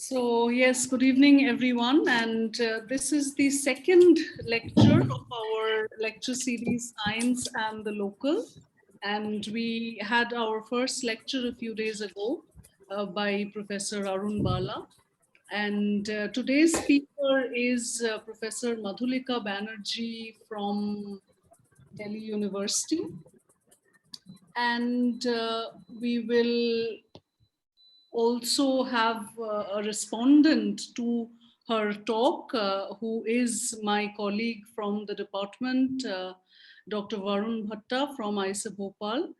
So yes, good evening everyone, and this is the second lecture of our lecture series Science and the Local, and we had our first lecture a few days ago by Professor Varun Bhatta, and today's speaker is Professor Madhulika Banerjee from Delhi University, and we will also have a respondent to her talk, who is my colleague from the department, Dr. Varun Bhatta from IISER Bhopal.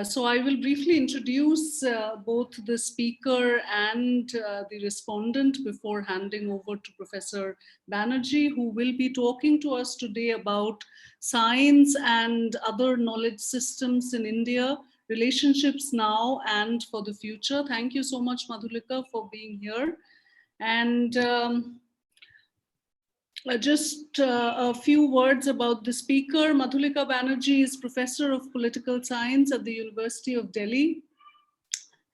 So I will briefly introduce both the speaker and the respondent before handing over to Professor Banerjee, who will be talking to us today about science and other knowledge systems in India, relationships now and for the future. Thank you so much, Madhulika, for being here. And just a few words about the speaker. Madhulika Banerjee is Professor of Political Science at the University of Delhi,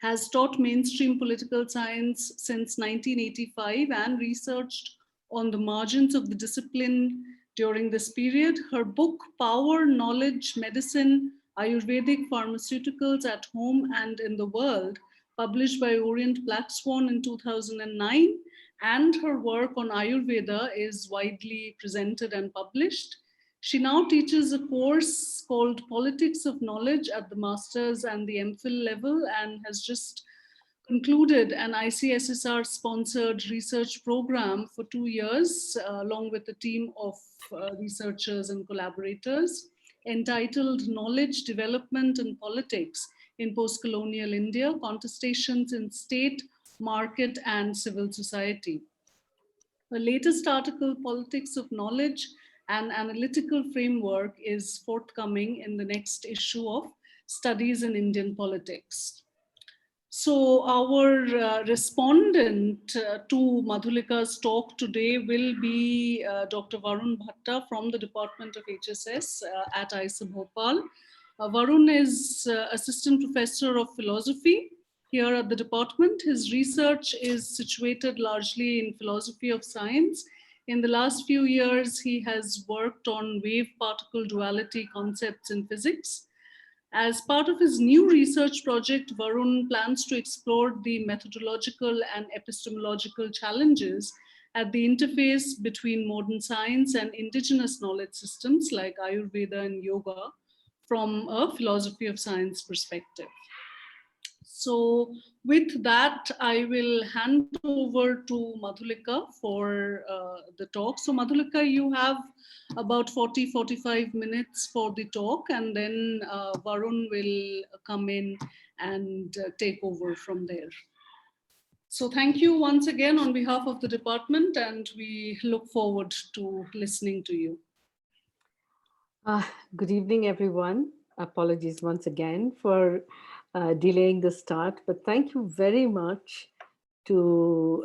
has taught mainstream political science since 1985 and researched on the margins of the discipline during this period. Her book, Power, Knowledge, Medicine, Ayurvedic Pharmaceuticals at Home and in the World, published by Orient Black Swan in 2009, and her work on Ayurveda is widely presented and published. She now teaches a course called Politics of Knowledge at the Master's and the MPhil level, and has just concluded an ICSSR sponsored research program for 2 years, along with a team of researchers and collaborators, entitled Knowledge, Development and Politics in Post-Colonial India, Contestations in State, Market and Civil Society. Her latest article, Politics of Knowledge, an Analytical Framework, is forthcoming in the next issue of Studies in Indian Politics. So our respondent to Madhulika's talk today will be Dr. Varun Bhatta from the Department of HSS at IISER Bhopal. Varun is Assistant Professor of Philosophy here at the department. His research is situated largely in philosophy of science. In the last few years, he has worked on wave-particle duality concepts in physics. As part of his new research project, Varun plans to explore the methodological and epistemological challenges at the interface between modern science and indigenous knowledge systems like Ayurveda and yoga from a philosophy of science perspective. So with that, I will hand over to Madhulika for the talk. So Madhulika, you have about 40-45 minutes for the talk, and then Varun will come in and take over from there. So thank you once again on behalf of the department, and we look forward to listening to you. Good evening, everyone. Apologies once again for delaying the start, but thank you very much to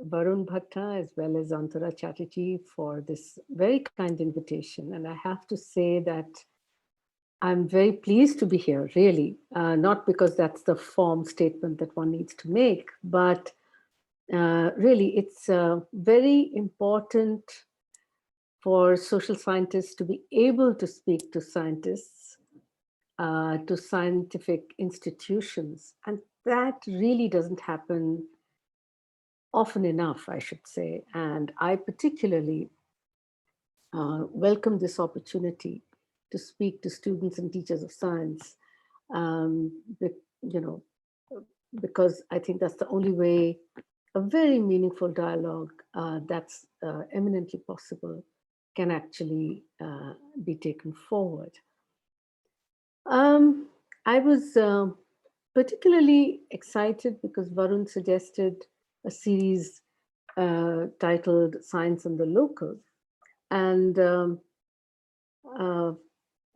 Varun Bhatta as well as Antara Chatterjee for this very kind invitation. And I have to say that I'm very pleased to be here, really, not because that's the form statement that one needs to make, but really it's very important for social scientists to be able to speak to scientists, to scientific institutions. And that really doesn't happen often enough, I should say. And I particularly welcome this opportunity to speak to students and teachers of science, because I think that's the only way a very meaningful dialogue that's eminently possible can actually be taken forward. I was particularly excited because Varun suggested a series titled Science and the Local. And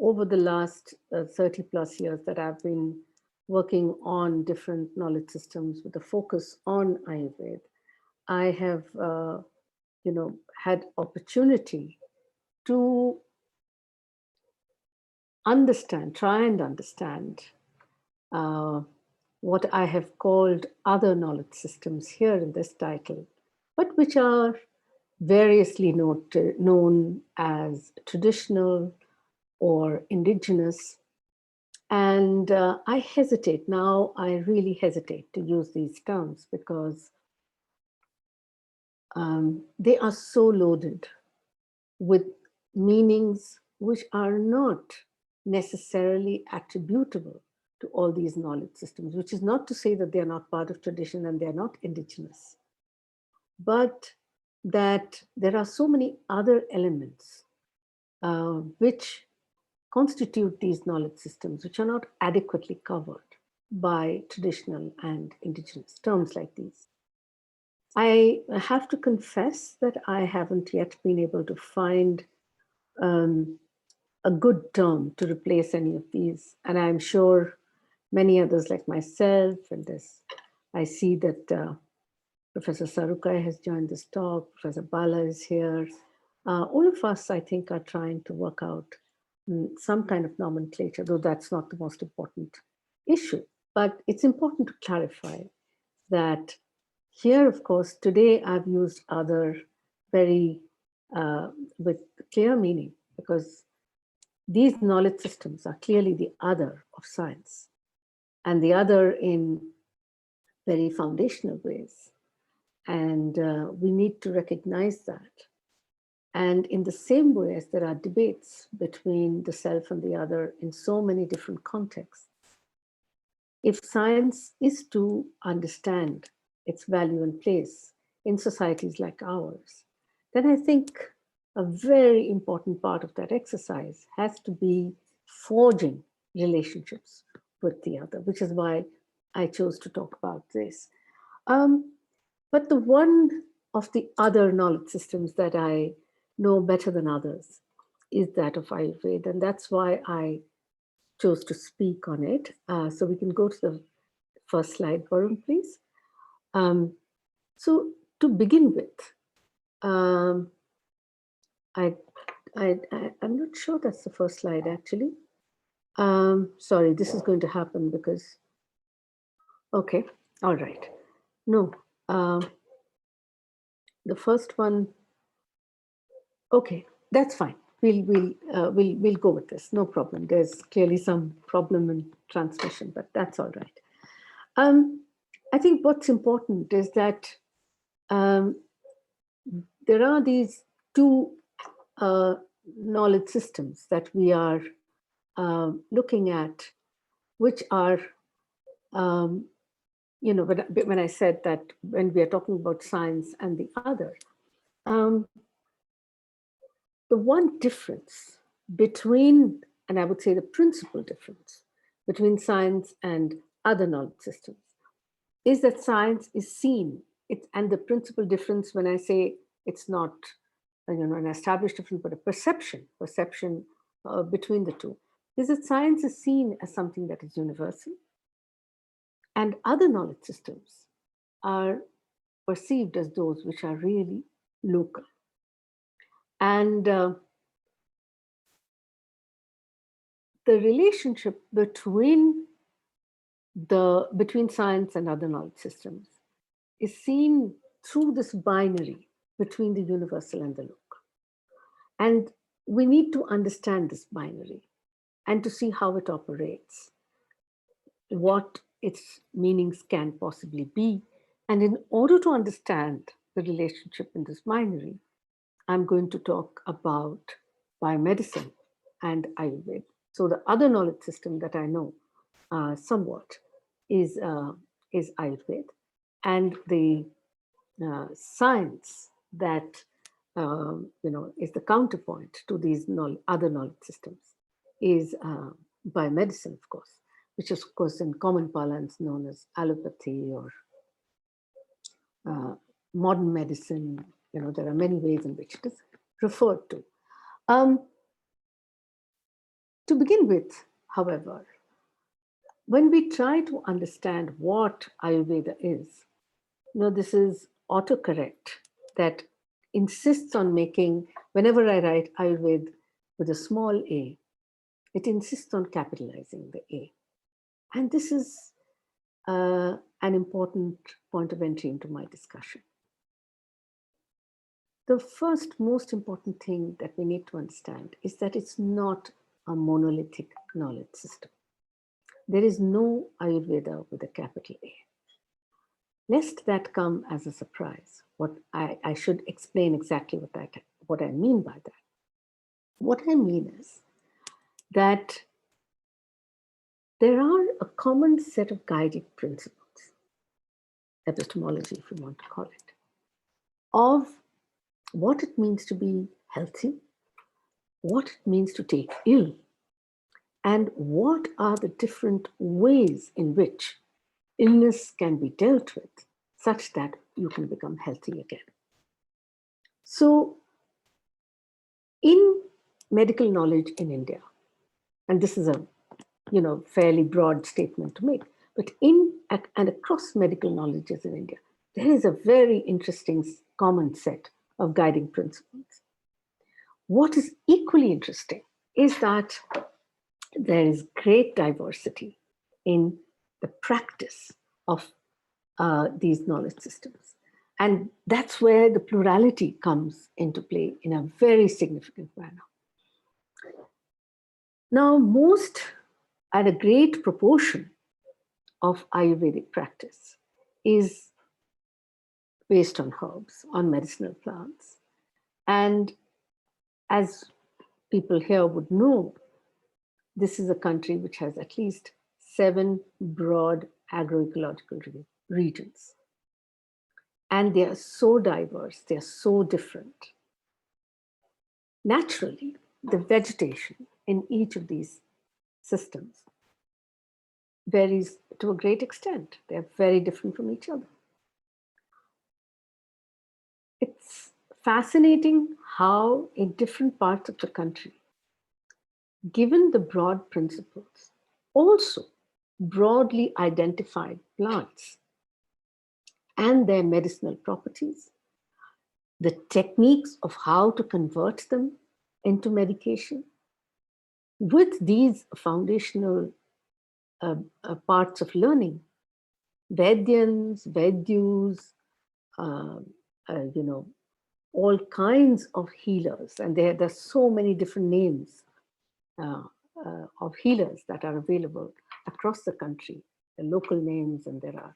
over the last 30 plus years that I've been working on different knowledge systems with a focus on Ayurveda, I have had opportunity to try and understand what I have called other knowledge systems here in this title, but which are variously known as traditional or indigenous. And I hesitate now, I really hesitate to use these terms because they are so loaded with meanings which are not necessarily attributable to all these knowledge systems, which is not to say that they are not part of tradition and they are not indigenous, but that there are so many other elements which constitute these knowledge systems, which are not adequately covered by traditional and indigenous terms like these. I have to confess that I haven't yet been able to find a good term to replace any of these. And I'm sure many others like myself, and this, I see that Professor Sarukai has joined this talk, Professor Bala is here. All of us, I think, are trying to work out some kind of nomenclature, though that's not the most important issue. But it's important to clarify that here, of course, today I've used other very with clear meaning, because these knowledge systems are clearly the other of science, and the other in very foundational ways. And we need to recognize that. And in the same way as there are debates between the self and the other in so many different contexts, if science is to understand its value and place in societies like ours, then I think a very important part of that exercise has to be forging relationships with the other, which is why I chose to talk about this. But the one of the other knowledge systems that I know better than others is that of Ayurveda, and that's why I chose to speak on it. So we can go to the first slide, Varun, please. So to begin with, I'm not sure that's the first slide, actually. Sorry, this is going to happen because, okay, all right. No, the first one, okay, that's fine. We'll go with this, no problem. There's clearly some problem in transmission, but that's all right. I think what's important is that there are these two knowledge systems that we are looking at, which are, you know, when I said that when we are talking about science and the other, the one difference between, and I would say the principal difference between science and other knowledge systems is that science is seen. And the principal difference, when I say it's not an established difference, but a perception between the two, is that science is seen as something that is universal, and other knowledge systems are perceived as those which are really local. And the relationship between science and other knowledge systems is seen through this binary between the universal and the local. And we need to understand this binary and to see how it operates, what its meanings can possibly be. And in order to understand the relationship in this binary, I'm going to talk about biomedicine and Ayurveda. So the other knowledge system that I know somewhat is Ayurveda, and the science that is the counterpoint to these other knowledge systems is biomedicine, of course, which is, of course, in common parlance known as allopathy or modern medicine. You know, there are many ways in which it is referred to. To begin with, however, when we try to understand what Ayurveda is, this is autocorrect that insists on making, whenever I write Ayurveda with a small a, it insists on capitalizing the A. And this is an important point of entry into my discussion. The first most important thing that we need to understand is that it's not a monolithic knowledge system. There is no Ayurveda with a capital A. Lest that come as a surprise, what I should explain exactly what I mean by that. What I mean is that there are a common set of guiding principles, epistemology, if you want to call it, of what it means to be healthy, what it means to take ill, and what are the different ways in which illness can be dealt with such that you can become healthy again. So in medical knowledge in India, and this is a fairly broad statement to make, but in and across medical knowledges in India, there is a very interesting common set of guiding principles. What is equally interesting is that there is great diversity in the practice of these knowledge systems. And that's where the plurality comes into play in a very significant manner. Now, most and a great proportion of Ayurvedic practice is based on herbs, on medicinal plants. And as people here would know, this is a country which has at least 7 broad agroecological regions. And they are so diverse, they are so different. Naturally, the vegetation in each of these systems varies to a great extent. They're very different from each other. It's fascinating how in different parts of the country, given the broad principles, also broadly identified plants and their medicinal properties, the techniques of how to convert them into medication, with these foundational parts of learning, Vaidyans, Vaidyus, all kinds of healers, and there's so many different names of healers that are available across the country, the local names, and there are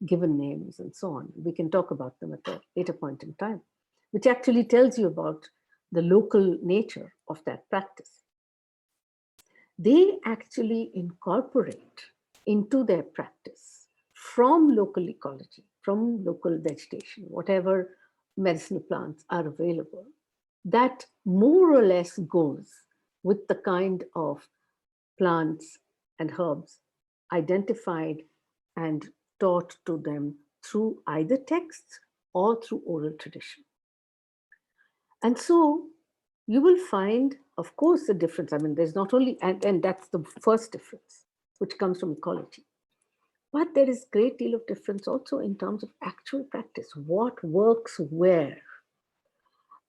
given names and so on. We can talk about them at a later point in time, which actually tells you about the local nature of that practice. They actually incorporate into their practice from local ecology, from local vegetation, whatever medicinal plants are available, that more or less goes with the kind of plants and herbs identified and taught to them through either texts or through oral tradition. And so you will find, of course, the difference. I mean, there's not only, and that's the first difference, which comes from ecology. But there is a great deal of difference also in terms of actual practice, what works where.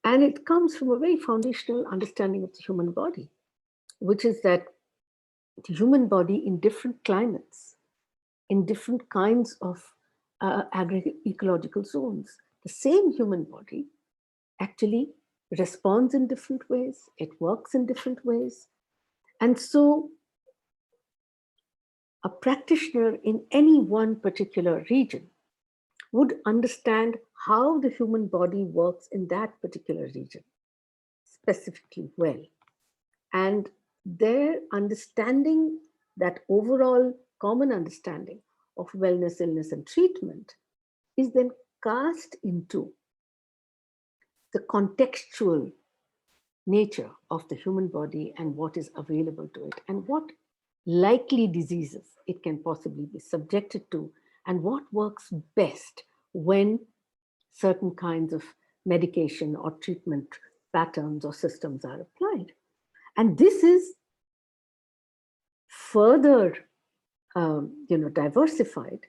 And it comes from a very foundational understanding of the human body, which is that the human body in different climates, in different kinds of agroecological zones, the same human body actually responds in different ways, it works in different ways. And so a practitioner in any one particular region would understand how the human body works in that particular region specifically well. And their understanding, that overall common understanding of wellness, illness, and treatment, is then cast into the contextual nature of the human body and what is available to it, and what likely diseases it can possibly be subjected to, and what works best when certain kinds of medication or treatment patterns or systems are applied. And this is further diversified,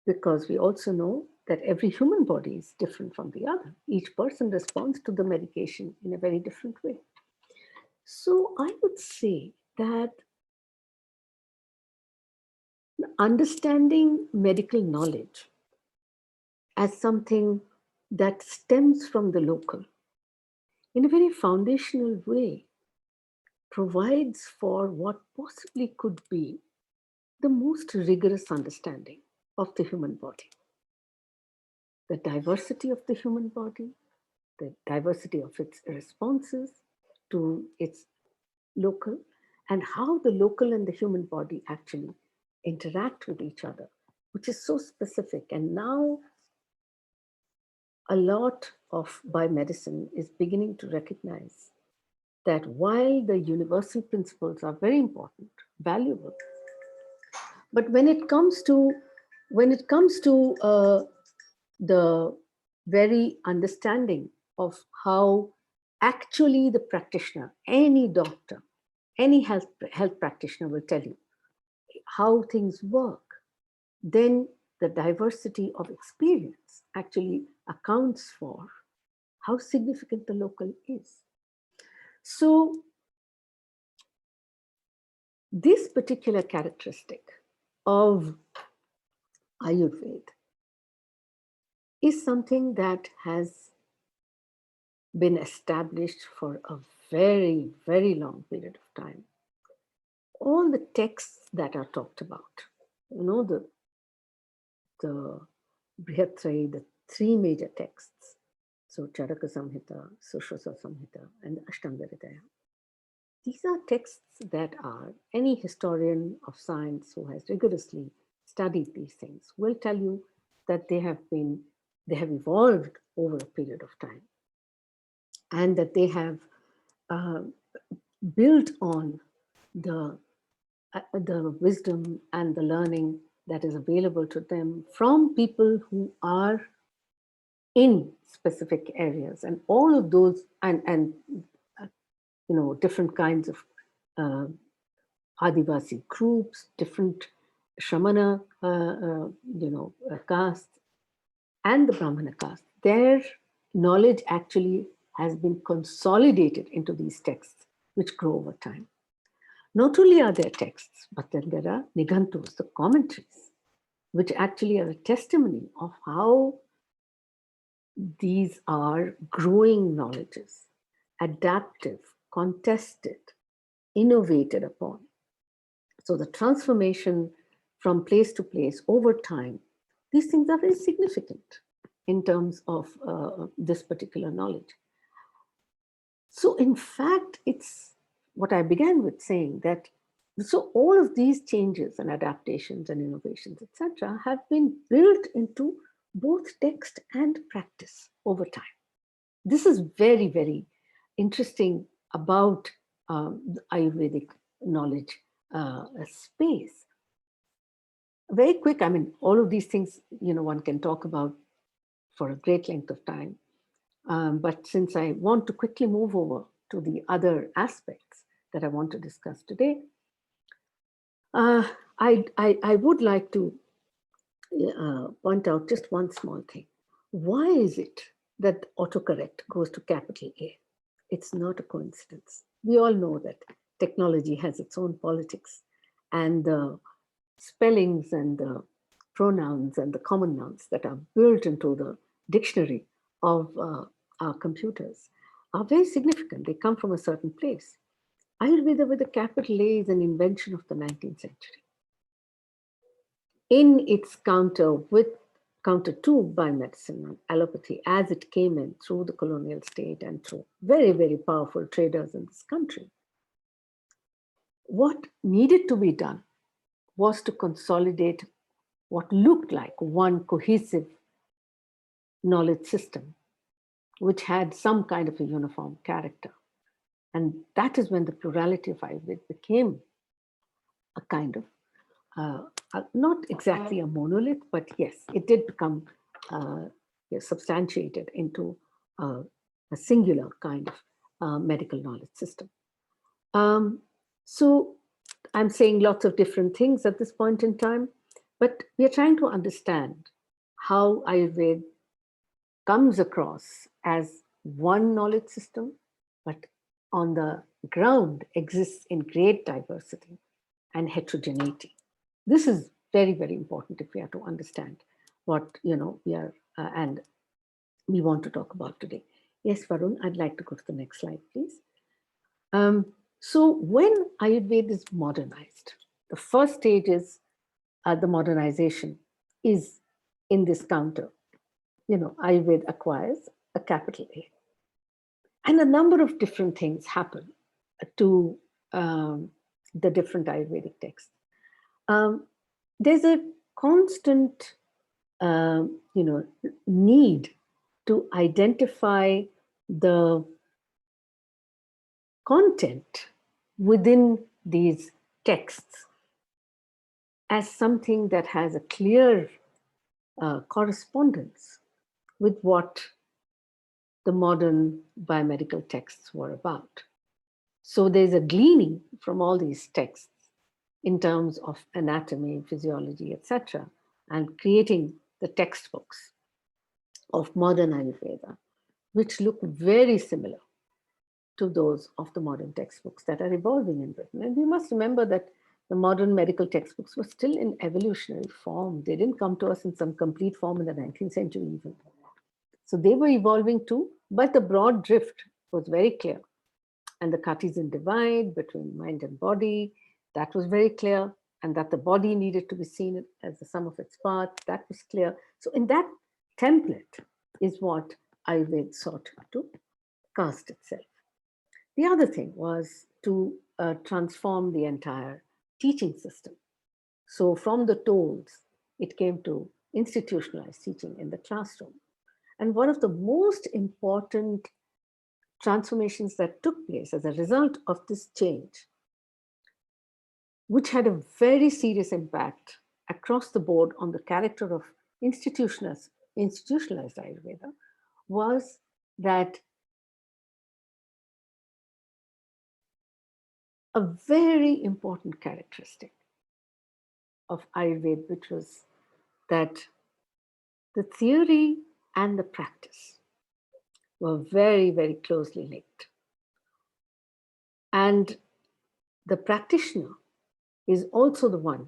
because we also know that every human body is different from the other. Each person responds to the medication in a very different way. So I would say that understanding medical knowledge as something that stems from the local in a very foundational way provides for what possibly could be the most rigorous understanding of the human body. The diversity of the human body, the diversity of its responses to its local, and how the local and the human body actually interact with each other, which is so specific. And now a lot of biomedicine is beginning to recognize that while the universal principles are very important, valuable, but when it comes to the very understanding of how actually the practitioner, any doctor, any health practitioner will tell you how things work, then the diversity of experience actually accounts for how significant the local is. So this particular characteristic of Ayurveda is something that has been established for a very, very long period of time. All the texts that are talked about, the Brihatrayi, the three major texts, so Charaka Samhita, Sushruta Samhita, and Ashtanga Hridaya. These are texts that are, any historian of science who has rigorously studied these things will tell you that they have evolved over a period of time, and that they have built on the wisdom and the learning that is available to them from people who are in specific areas, and all of those, and different kinds of Adivasi groups, different Shramana, castes, and the Brahmana caste. Their knowledge actually has been consolidated into these texts, which grow over time. Not only are there texts, but then there are Nigantus, the commentaries, which actually are a testimony of how these are growing knowledges, adaptive, contested, innovated upon. So the transformation from place to place over time, these things are very significant in terms of this particular knowledge. So in fact, it's what I began with saying, that so all of these changes and adaptations and innovations, etc., have been built into both text and practice over time. This is very, very interesting about the Ayurvedic knowledge space. Very quick, I mean, all of these things, one can talk about for a great length of time. But since I want to quickly move over to the other aspects that I want to discuss today, I would like to point out just one small thing. Why is it that autocorrect goes to capital A? It's not a coincidence. We all know that technology has its own politics, and the spellings and the pronouns and the common nouns that are built into the dictionary of our computers are very significant. They come from a certain place. Ayurveda with a capital A is an invention of the 19th century. In its counter to biomedicine and allopathy as it came in through the colonial state and through very, very powerful traders in this country, what needed to be done was to consolidate what looked like one cohesive knowledge system, which had some kind of a uniform character. And that is when the plurality of Ayurveda became a kind of, not exactly a monolith, but yes, it did become substantiated into a singular kind of medical knowledge system. So I'm saying lots of different things at this point in time, but we are trying to understand how Ayurveda comes across as one knowledge system, but on the ground exists in great diversity and heterogeneity. This is very, very important if we are to understand what, we are, and we want to talk about today. Yes, Varun, I'd like to go to the next slide, please. So when Ayurveda is modernized, the first stage is the modernization is in this counter. Ayurveda acquires a capital A. And a number of different things happen to the different Ayurvedic texts. There's a constant, need to identify the content within these texts as something that has a clear correspondence with what the modern biomedical texts were about. So there's a gleaning from all these texts in terms of anatomy, physiology, etc., and creating the textbooks of modern Ayurveda, which look very similar to those of the modern textbooks that are evolving in Britain. And we must remember that the modern medical textbooks were still in evolutionary form. They didn't come to us in some complete form in the 19th century even. So they were evolving too, but the broad drift was very clear. And the Cartesian divide between mind and body, that was very clear. And that the body needed to be seen as the sum of its parts, that was clear. So in that template is what Ayurveda sought to cast itself. The other thing was to transform the entire teaching system. So from the tolls, it came to institutionalized teaching in the classroom. And one of the most important transformations that took place as a result of this change, which had a very serious impact across the board on the character of institutionalized Ayurveda, was that a very important characteristic of Ayurveda, which was that the theory and the practice were very, very closely linked. And the practitioner is also the one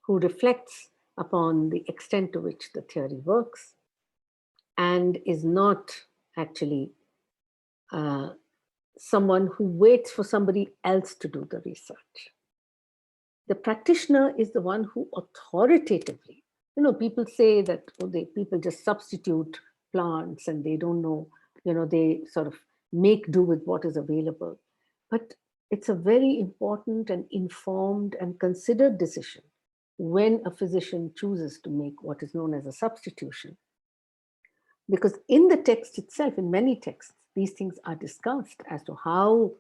who reflects upon the extent to which the theory works and is not actually someone who waits for somebody else to do the research. The practitioner is the one who authoritatively, people say that people just substitute plants and they don't know, they sort of make do with what is available. But it's a very important and informed and considered decision when a physician chooses to make what is known as a substitution. Because in the text itself, in many texts, these things are discussed as to how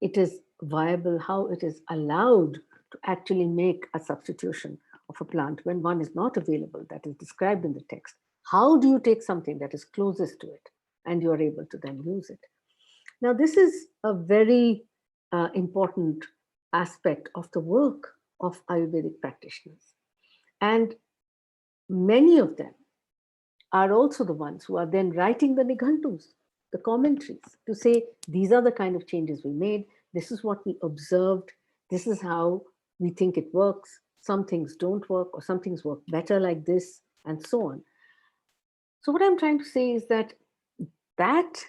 it is viable, how it is allowed to actually make a substitution of a plant when one is not available, that is described in the text. How do you take something that is closest to it and you are able to then use it? Now, this is a very important aspect of the work of Ayurvedic practitioners. And many of them are also the ones who are then writing the Nighantus, the commentaries, to say, these are the kind of changes we made, this is what we observed, this is how we think it works, some things don't work, or some things work better like this, and so on. So what I'm trying to say is that that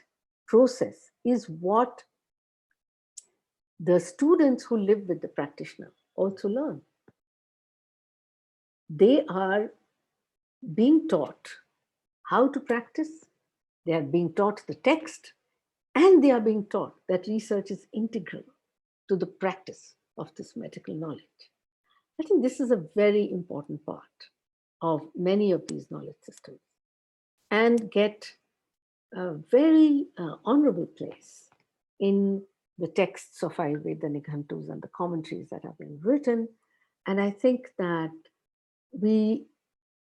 process is what the students who live with the practitioner also learn. They are being taught how to practice, they are being taught the text, and they are being taught that research is integral to the practice of this medical knowledge. I think this is a very important part of many of these knowledge systems and get a very honorable place in the texts of Ayurveda, Nighantus, and the commentaries that have been written. And I think that we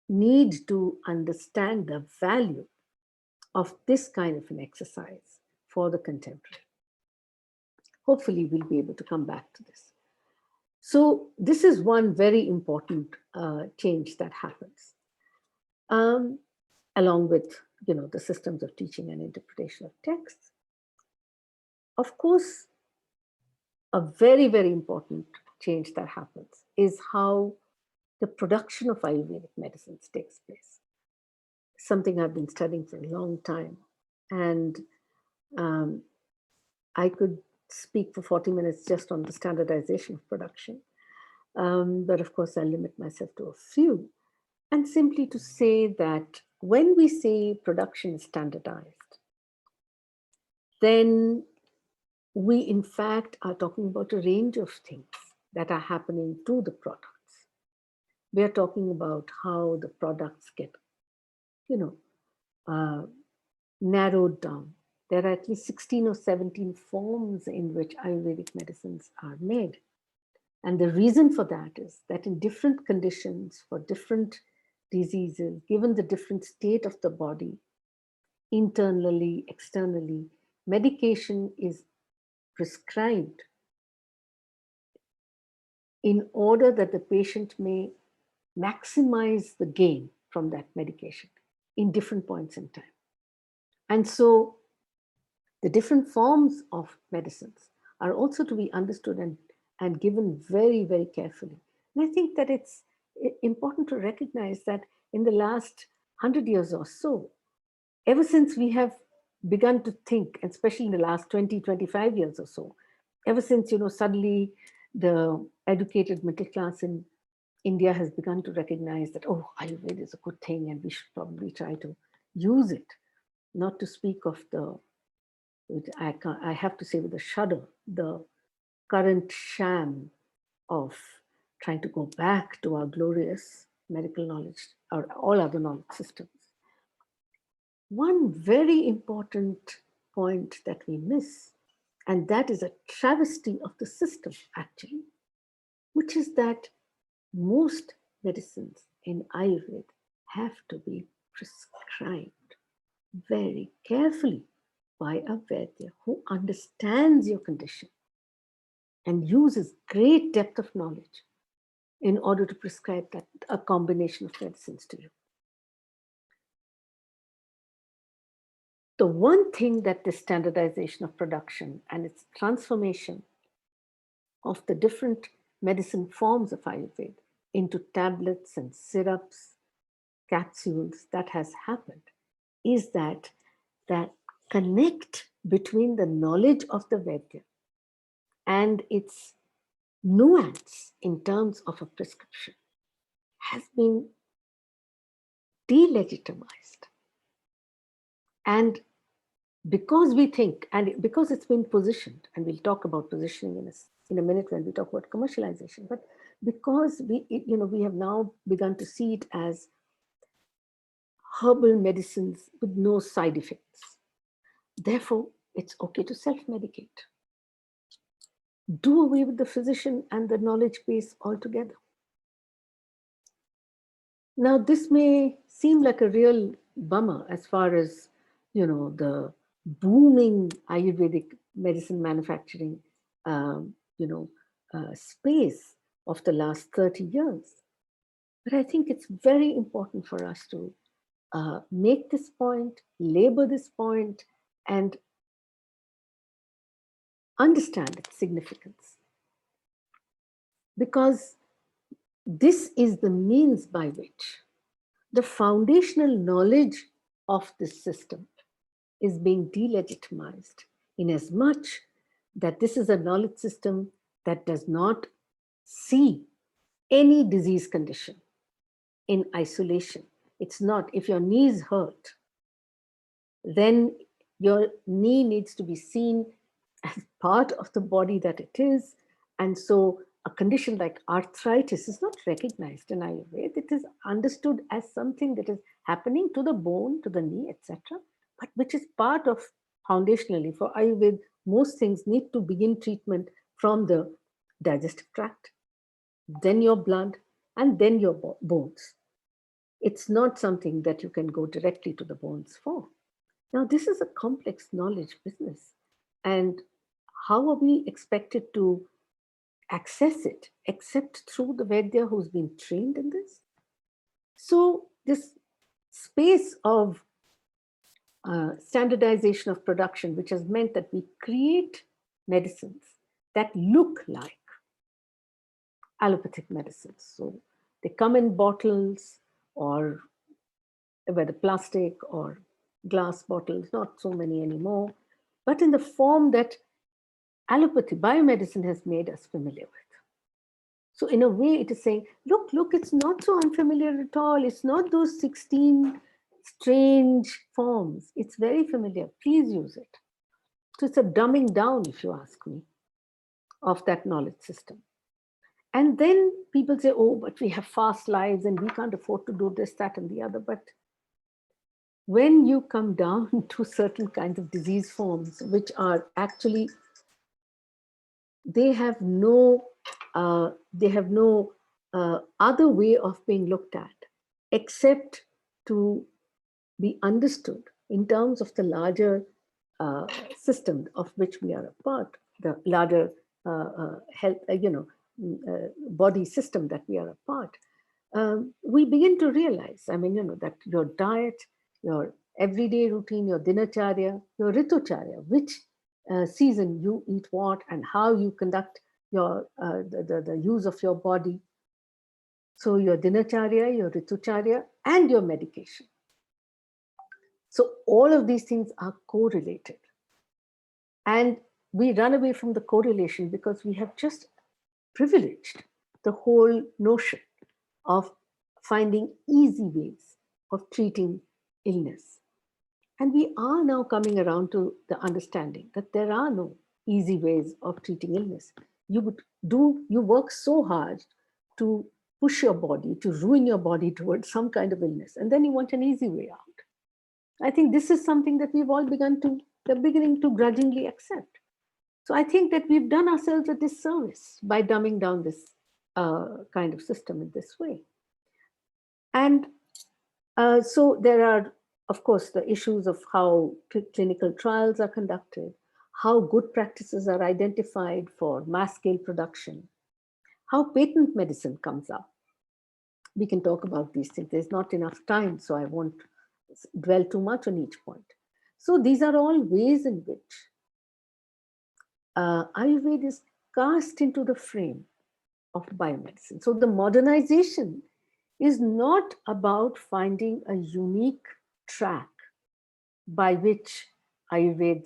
need to understand the value of this kind of an exercise for the contemporary. Hopefully, we'll be able to come back to this. So this is one very important change that happens, along with the systems of teaching and interpretation of texts. Of course, a very, very important change that happens is how the production of Ayurvedic medicines takes place. Something I've been studying for a long time. And I could speak for 40 minutes just on the standardization of production. But of course, I'll limit myself to a few. And simply to say that when we say production is standardized, then we in fact are talking about a range of things that are happening to the products. We are talking about how the products get, narrowed down. There are at least 16 or 17 forms in which Ayurvedic medicines are made. And the reason for that is that in different conditions, for different diseases, given the different state of the body, internally, externally, medication is prescribed in order that the patient may maximize the gain from that medication in different points in time. And so the different forms of medicines are also to be understood and given very, very carefully. And I think that it's important to recognize that in the last 100 years or so, ever since we have begun to think, especially in the last 20, 25 years or so, ever since, suddenly the educated middle class in India has begun to recognize that, oh, Ayurveda is a good thing and we should probably try to use it. Not to speak of I have to say with a shudder, the current sham of trying to go back to our glorious medical knowledge or all other knowledge systems. One very important point that we miss, and that is a travesty of the system actually, which is that most medicines in Ayurveda have to be prescribed very carefully by a Vaidya who understands your condition and uses great depth of knowledge in order to prescribe a combination of medicines to you. The one thing that the standardization of production and its transformation of the different medicine forms of Ayurveda into tablets and syrups, capsules that has happened is that connect between the knowledge of the Vaidya and its nuance in terms of a prescription has been delegitimized. And because we think, and because it's been positioned, and we'll talk about positioning in a minute when we talk about commercialization, but because we have now begun to see it as herbal medicines with no side effects. Therefore, it's okay to self-medicate. Do away with the physician and the knowledge base altogether. Now, this may seem like a real bummer as far as, the booming Ayurvedic medicine manufacturing, space of the last 30 years. But I think it's very important for us to make this point, labor this point, and understand its significance. Because this is the means by which the foundational knowledge of this system is being delegitimized, in as much that this is a knowledge system that does not see any disease condition in isolation. It's not, if your knees hurt, then your knee needs to be seen as part of the body that it is. And so a condition like arthritis is not recognized in Ayurveda. It is understood as something that is happening to the bone, to the knee, etc., but which is part of, foundationally, for Ayurveda, most things need to begin treatment from the digestive tract, then your blood, and then your bones. It's not something that you can go directly to the bones for. Now, this is a complex knowledge business. And how are we expected to access it except through the Vaidya who's been trained in this? So this space of standardization of production, which has meant that we create medicines that look like allopathic medicines. So They come in bottles, or whether plastic or glass bottles, not so many anymore, but in the form that allopathy, biomedicine has made us familiar with. So in a way, it is saying, look, it's not so unfamiliar at all. It's not those 16 strange forms. It's very familiar. Please use it. So it's a dumbing down, if you ask me, of that knowledge system. And then people say, oh, but we have fast lives and we can't afford to do this, that, and the other. But when you come down to certain kinds of disease forms, which are actually, they have no other way of being looked at except to be understood in terms of the larger system of which we are a part, the larger health, body system that we are a part. We begin to realize, that your diet, your everyday routine, your dinacharya, your ritucharya, which season you eat what and how you conduct your the use of your body. So your dinacharya, your ritucharya, and your medication. So all of these things are correlated. And we run away from the correlation because we have just privileged the whole notion of finding easy ways of treating illness. And we are now coming around to the understanding that there are no easy ways of treating illness. You work so hard to push your body, to ruin your body towards some kind of illness, and then you want an easy way out. I think this is something that we've all beginning to grudgingly accept. So I think that we've done ourselves a disservice by dumbing down this kind of system in this way. And so there are, of course, the issues of how clinical trials are conducted, how good practices are identified for mass scale production, how patent medicine comes up. We can talk about these things. There's not enough time, so I won't dwell too much on each point. So these are all ways in which Ayurveda is cast into the frame of biomedicine. So the modernization is not about finding a unique track by which Ayurveda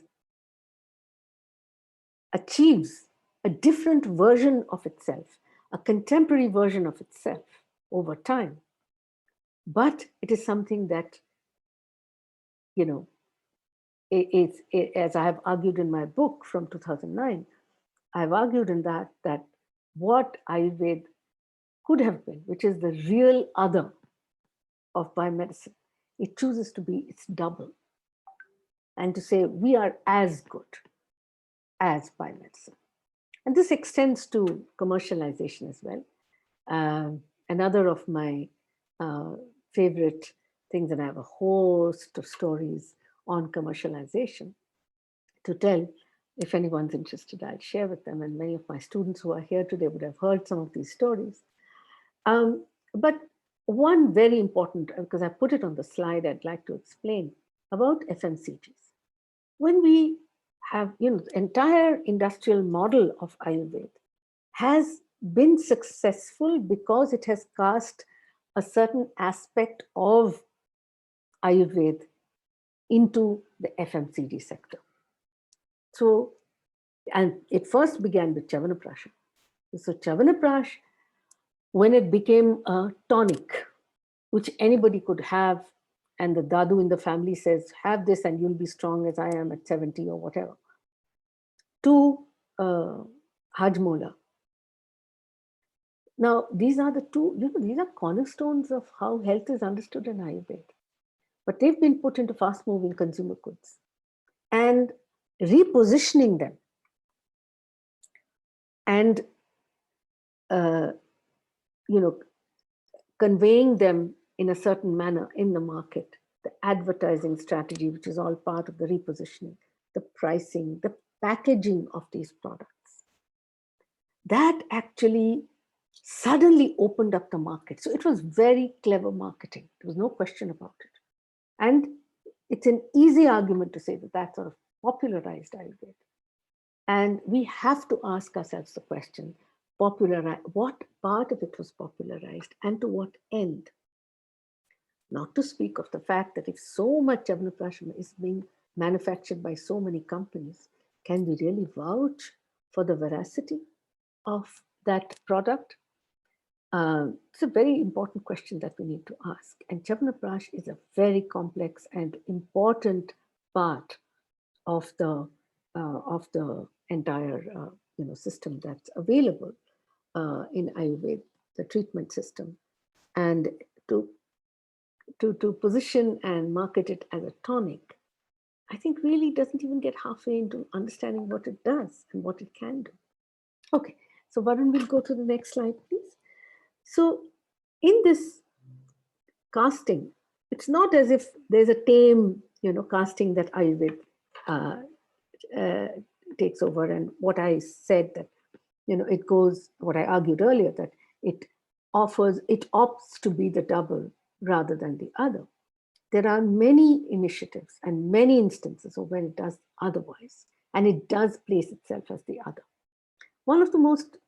achieves a different version of itself, a contemporary version of itself over time. But it is something that, as I have argued in my book from 2009, I've argued in that what Ayurveda could have been, which is the real other of biomedicine, it chooses to be its double. And to say we are as good as biomedicine. And this extends to commercialization as well. Another of my favorite things, and I have a host of stories on commercialization to tell. If anyone's interested, I'll share with them. And many of my students who are here today would have heard some of these stories. But one very important, because I put it on the slide, I'd like to explain about FMCGs. When we have, the entire industrial model of Ayurveda has been successful because it has cast a certain aspect of Ayurveda into the FMCG sector. So, and it first began with Chyavanprash. So Chyavanprash, when it became a tonic, which anybody could have, and the dadu in the family says, have this and you'll be strong as I am at 70 or whatever, to Hajmola. Now, these are the two, these are cornerstones of how health is understood in Ayurveda. But they've been put into fast-moving consumer goods. And repositioning them and, conveying them in a certain manner in the market, the advertising strategy, which is all part of the repositioning, the pricing, the packaging of these products, that actually suddenly opened up the market. So it was very clever marketing. There was no question about it. And it's an easy argument to say that that sort of popularized Ayurveda. And we have to ask ourselves the question, popularized, what part of it was popularized and to what end. Not to speak of the fact that if so much Chyawanprash is being manufactured by so many companies, can we really vouch for the veracity of that product? It's a very important question that we need to ask. And Chyawanprash is a very complex and important part of the entire system that's available in Ayurveda, the treatment system. And to position and market it as a tonic, I think really doesn't even get halfway into understanding what it does and what it can do. Okay, so Varun, we'll go to the next slide, please. So in this casting, it's not as if there's a tame, casting that Ayurveda takes over. And what I said that, it goes, what I argued earlier, that it opts to be the double rather than the other. There are many initiatives and many instances of when it does otherwise, and it does place itself as the other. One of the most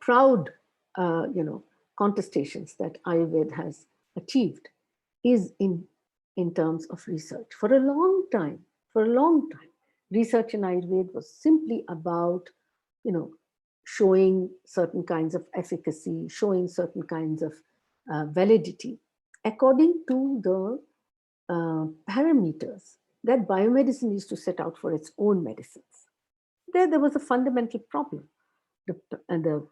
proud, contestations that Ayurveda has achieved is in terms of research. For a long time, research in Ayurveda was simply about, showing certain kinds of efficacy, showing certain kinds of validity, according to the parameters that biomedicine used to set out for its own medicines. There was a fundamental problem. The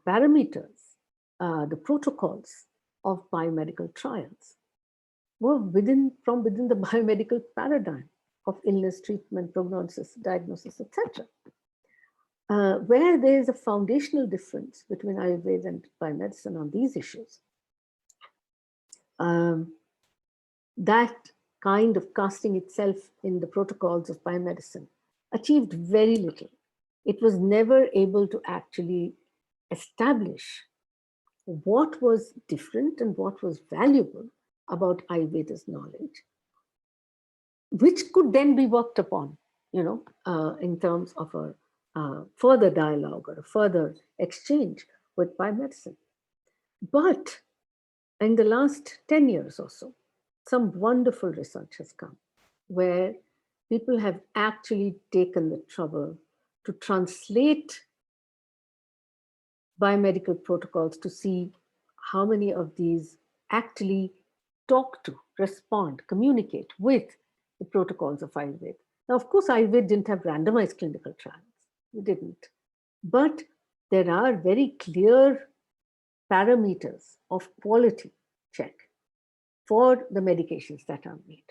parameters, the protocols of biomedical trials were from within the biomedical paradigm of illness, treatment, prognosis, diagnosis, etc. Where there is a foundational difference between Ayurveda and biomedicine on these issues, that kind of casting itself in the protocols of biomedicine achieved very little. It was never able to actually establish what was different and what was valuable about Ayurveda's knowledge, which could then be worked upon, in terms of a further dialogue or a further exchange with biomedicine. But in the last 10 years or so, some wonderful research has come where people have actually taken the trouble to translate biomedical protocols to see how many of these actually talk to, respond, communicate with the protocols of Ayurveda. Now, of course, Ayurveda didn't have randomized clinical trials. It didn't. But there are very clear parameters of quality check for the medications that are made.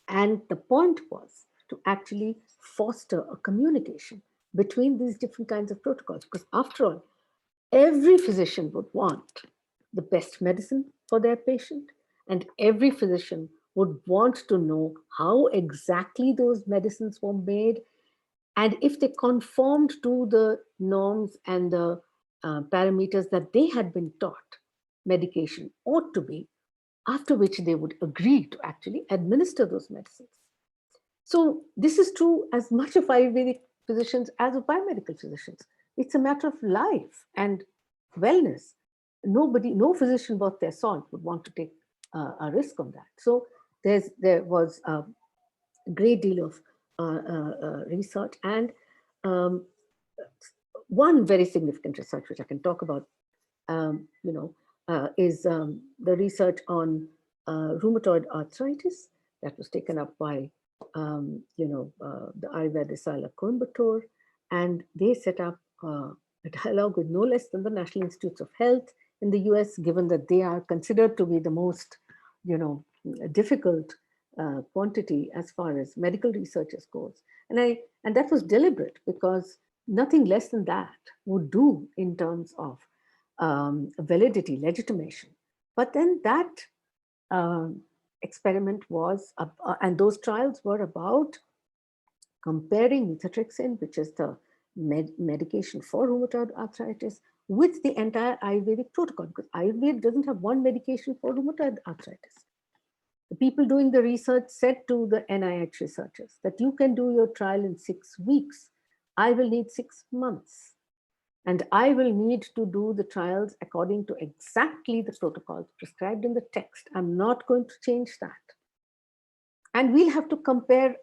And the point was to actually foster a communication between these different kinds of protocols, because after all, every physician would want the best medicine for their patient, and every physician would want to know how exactly those medicines were made, and if they conformed to the norms and the parameters that they had been taught medication ought to be, after which they would agree to actually administer those medicines. So this is true as much of Ayurvedic physicians as of biomedical physicians. It's a matter of life and wellness. No physician worth their salt would want to take a risk on that. So there was a great deal of research, and one very significant research which I can talk about, is the research on rheumatoid arthritis that was taken up by the Ayurveda of Coimbatore, and they set up a dialogue with no less than the National Institutes of Health in the US, given that they are considered to be the most, difficult quantity as far as medical research goes. And that was deliberate, because nothing less than that would do in terms of validity, legitimation. But then that experiment was, and those trials were about comparing methotrexate, which is the medication for rheumatoid arthritis, with the entire Ayurvedic protocol, because Ayurveda doesn't have one medication for rheumatoid arthritis. The people doing the research said to the NIH researchers that you can do your trial in 6 weeks. I will need 6 months. And I will need to do the trials according to exactly the protocols prescribed in the text. I'm not going to change that. And we'll have to compare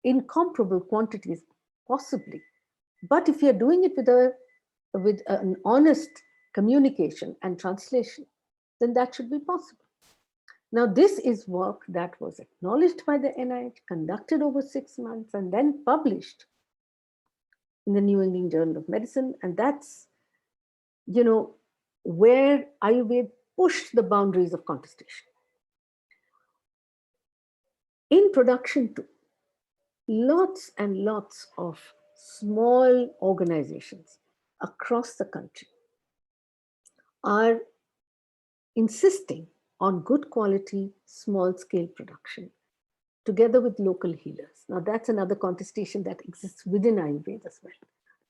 incomparable quantities, possibly. But if you're doing it with an honest communication and translation, then that should be possible. Now, this is work that was acknowledged by the NIH, conducted over 6 months, and then published in the New England Journal of Medicine. And that's, where Ayurveda pushed the boundaries of contestation. In production too, lots and lots of small organizations across the country are insisting on good quality, small scale production together with local healers. Now that's another contestation that exists within Ayurveda as well.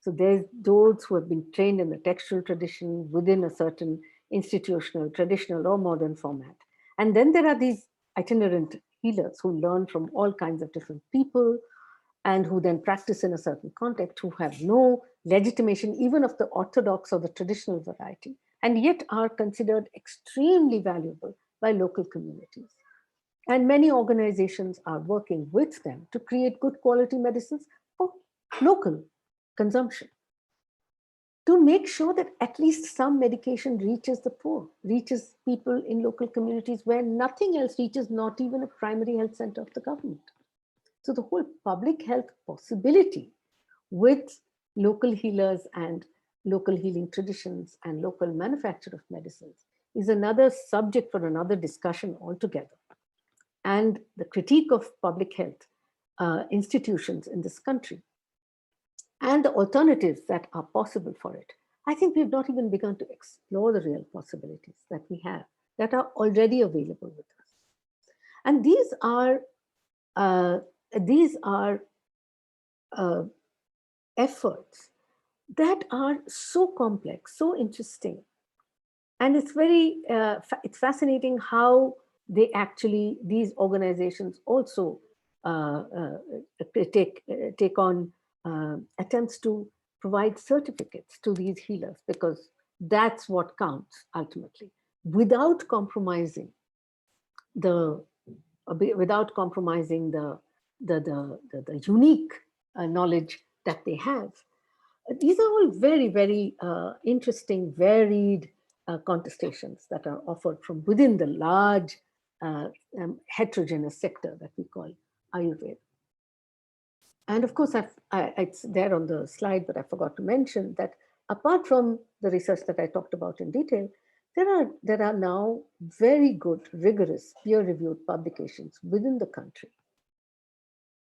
So there's those who have been trained in the textual tradition within a certain institutional, traditional or modern format. And then there are these itinerant healers who learn from all kinds of different people and who then practice in a certain context, who have no legitimation even of the orthodox or the traditional variety, and yet are considered extremely valuable by local communities. And many organizations are working with them to create good quality medicines for local consumption, to make sure that at least some medication reaches the poor, reaches people in local communities where nothing else reaches, not even a primary health center of the government. So the whole public health possibility with local healers and local healing traditions and local manufacture of medicines is another subject for another discussion altogether. And the critique of public health institutions in this country and the alternatives that are possible for it. I think we've not even begun to explore the real possibilities that we have that are already available with us. And these are efforts that are so complex, so interesting. And it's it's fascinating how these organizations also take on attempts to provide certificates to these healers, because that's what counts ultimately, without compromising the unique knowledge that they have. These are all very, very interesting, varied contestations that are offered from within the large heterogeneous sector that we call Ayurveda. And of course, it's there on the slide, but I forgot to mention that apart from the research that I talked about in detail, there are now very good, rigorous, peer-reviewed publications within the country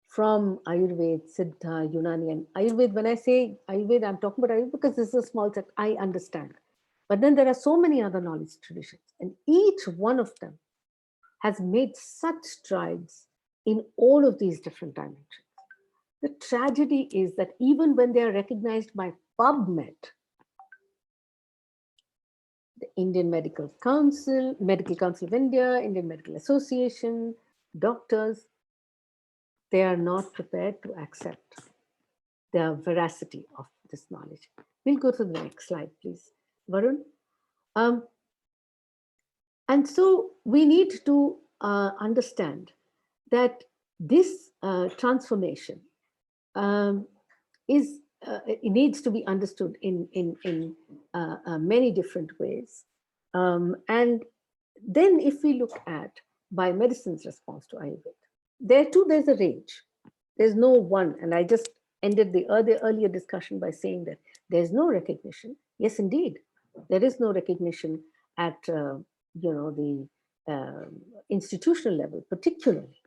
from Ayurveda, Siddha, Unani, and Ayurveda. When I say Ayurveda, I'm talking about Ayurveda because this is a small set, I understand. But then there are so many other knowledge traditions, and each one of them has made such strides in all of these different dimensions. The tragedy is that even when they are recognized by PubMed, the Indian Medical Council of India, Indian Medical Association, doctors, they are not prepared to accept the veracity of this knowledge. We'll go to the next slide, please, Varun. And so we need to understand that this transformation it needs to be understood in many different ways. And then if we look at biomedicine's response to Ayurveda, there too there's a range. There's no one, and I just ended the earlier discussion by saying that there's no recognition. Yes, indeed, there is no recognition at the institutional level, particularly.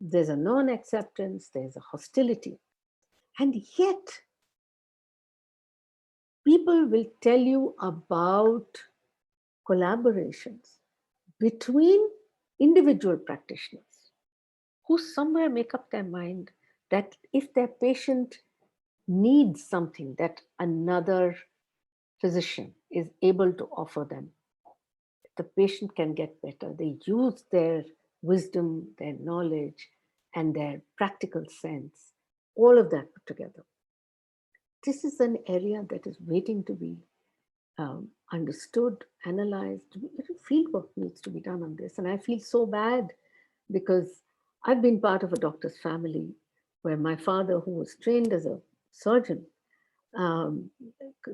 There's a non-acceptance, there's a hostility. And yet, people will tell you about collaborations between individual practitioners who somewhere make up their mind that if their patient needs something that another physician is able to offer them, the patient can get better. They use their wisdom, their knowledge, and their practical sense, all of that put together. this is an area that is waiting to be understood, analyzed. Field work needs to be done on this. And I feel so bad because I've been part of a doctor's family where my father, who was trained as a surgeon, um,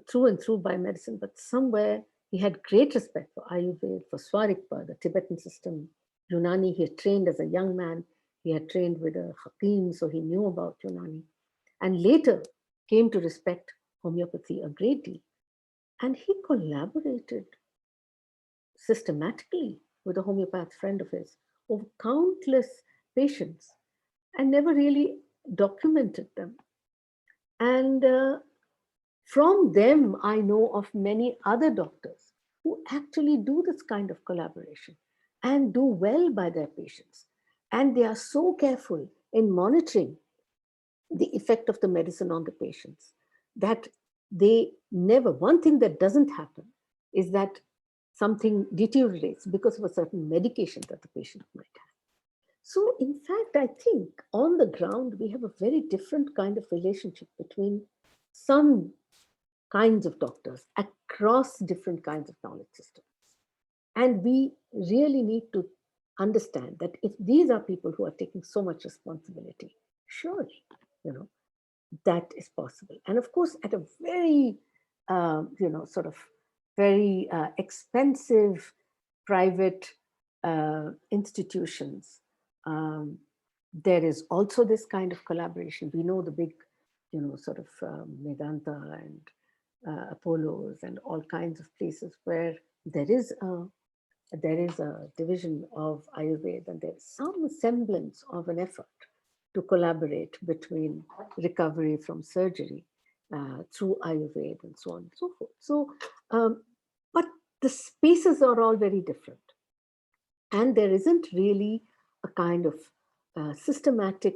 through and through by medicine, but somewhere he had great respect for Ayurveda, for Swarikpa, the Tibetan system, Unani. He had trained as a young man. He had trained with a Hakim, so he knew about Unani. And later came to respect homeopathy a great deal. And he collaborated systematically with a homeopath friend of his over countless patients and never really documented them. And from them, I know of many other doctors who actually do this kind of collaboration and do well by their patients. And they are so careful in monitoring the effect of the medicine on the patients that they never, one thing that doesn't happen is that something deteriorates because of a certain medication that the patient might have. So in fact, I think on the ground, we have a very different kind of relationship between some kinds of doctors across different kinds of knowledge systems. And we really need to understand that if these are people who are taking so much responsibility, surely, you know, that is possible. And of course, at a very, sort of very expensive private institutions, there is also this kind of collaboration. We know the big, sort of Medanta and Apollos and all kinds of places where there is a division of Ayurveda and there's some semblance of an effort to collaborate between recovery from surgery through Ayurveda and so on and so forth. So, but the spaces are all very different. And there isn't really a kind of systematic,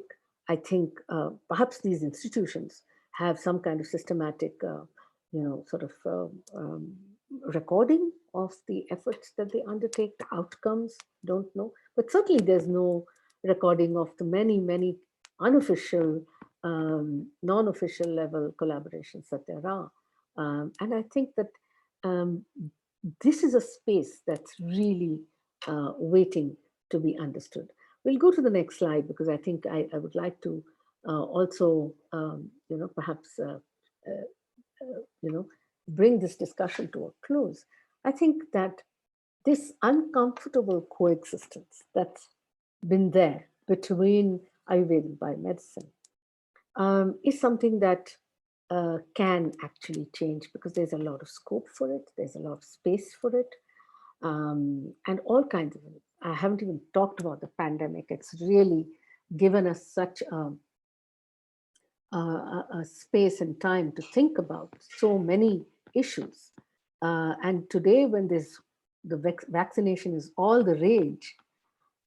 I think, perhaps these institutions have some kind of systematic, sort of recording of the efforts that they undertake, the outcomes, don't know. But certainly there's no recording of the many, many unofficial, non-official level collaborations that there are. And I think that this is a space that's really waiting to be understood. We'll go to the next slide because I think I would like to also, perhaps, bring this discussion to a close. I think that this uncomfortable coexistence that's been there between Ayurveda and biomedicine is something that can actually change because there's a lot of scope for it, there's a lot of space for it, and all kinds of it. I haven't even talked about the pandemic. It's really given us such a space and time to think about so many issues. And today, when the vaccination is all the rage,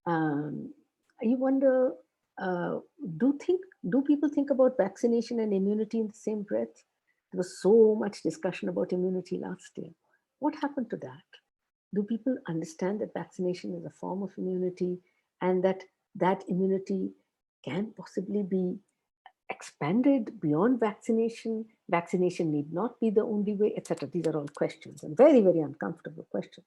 you wonder, do people think about vaccination and immunity in the same breath? There was so much discussion about immunity last year. What happened to that? Do people understand that vaccination is a form of immunity and that that immunity can possibly be expanded beyond vaccination? Vaccination need not be the only way, etc. These are all questions and very, very uncomfortable questions.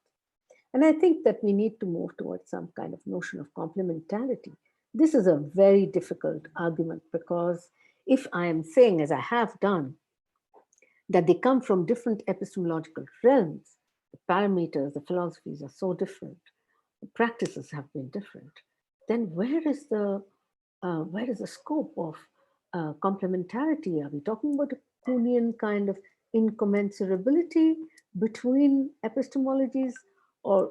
And I think that we need to move towards some kind of notion of complementarity. This is a very difficult argument because if I am saying, as I have done, that they come from different epistemological realms, the parameters, the philosophies are so different, the practices have been different, then where is the scope of complementarity? Are we talking about a Kuhnian kind of incommensurability between epistemologies, or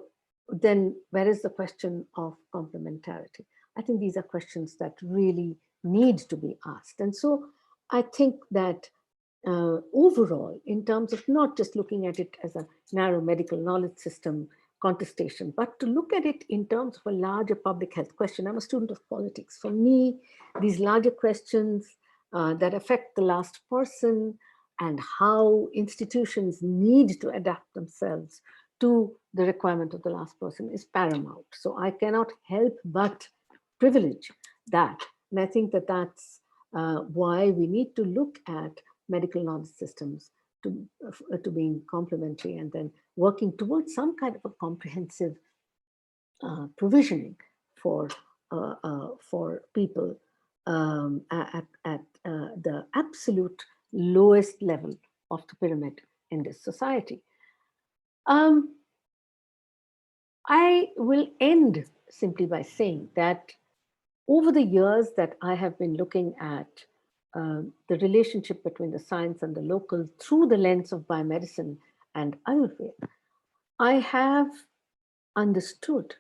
then where is the question of complementarity? I think these are questions that really need to be asked. And so I think that overall, in terms of not just looking at it as a narrow medical knowledge system contestation, but to look at it in terms of a larger public health question. I'm a student of politics. For me, these larger questions that affect the last person and how institutions need to adapt themselves to the requirement of the last person is paramount. So I cannot help but privilege that. And I think that that's why we need to look at medical knowledge systems to being complementary, and then working towards some kind of a comprehensive provisioning for people at the absolute lowest level of the pyramid in this society. I will end simply by saying that over the years that I have been looking at the relationship between the science and the local through the lens of biomedicine and Ayurveda, I have understood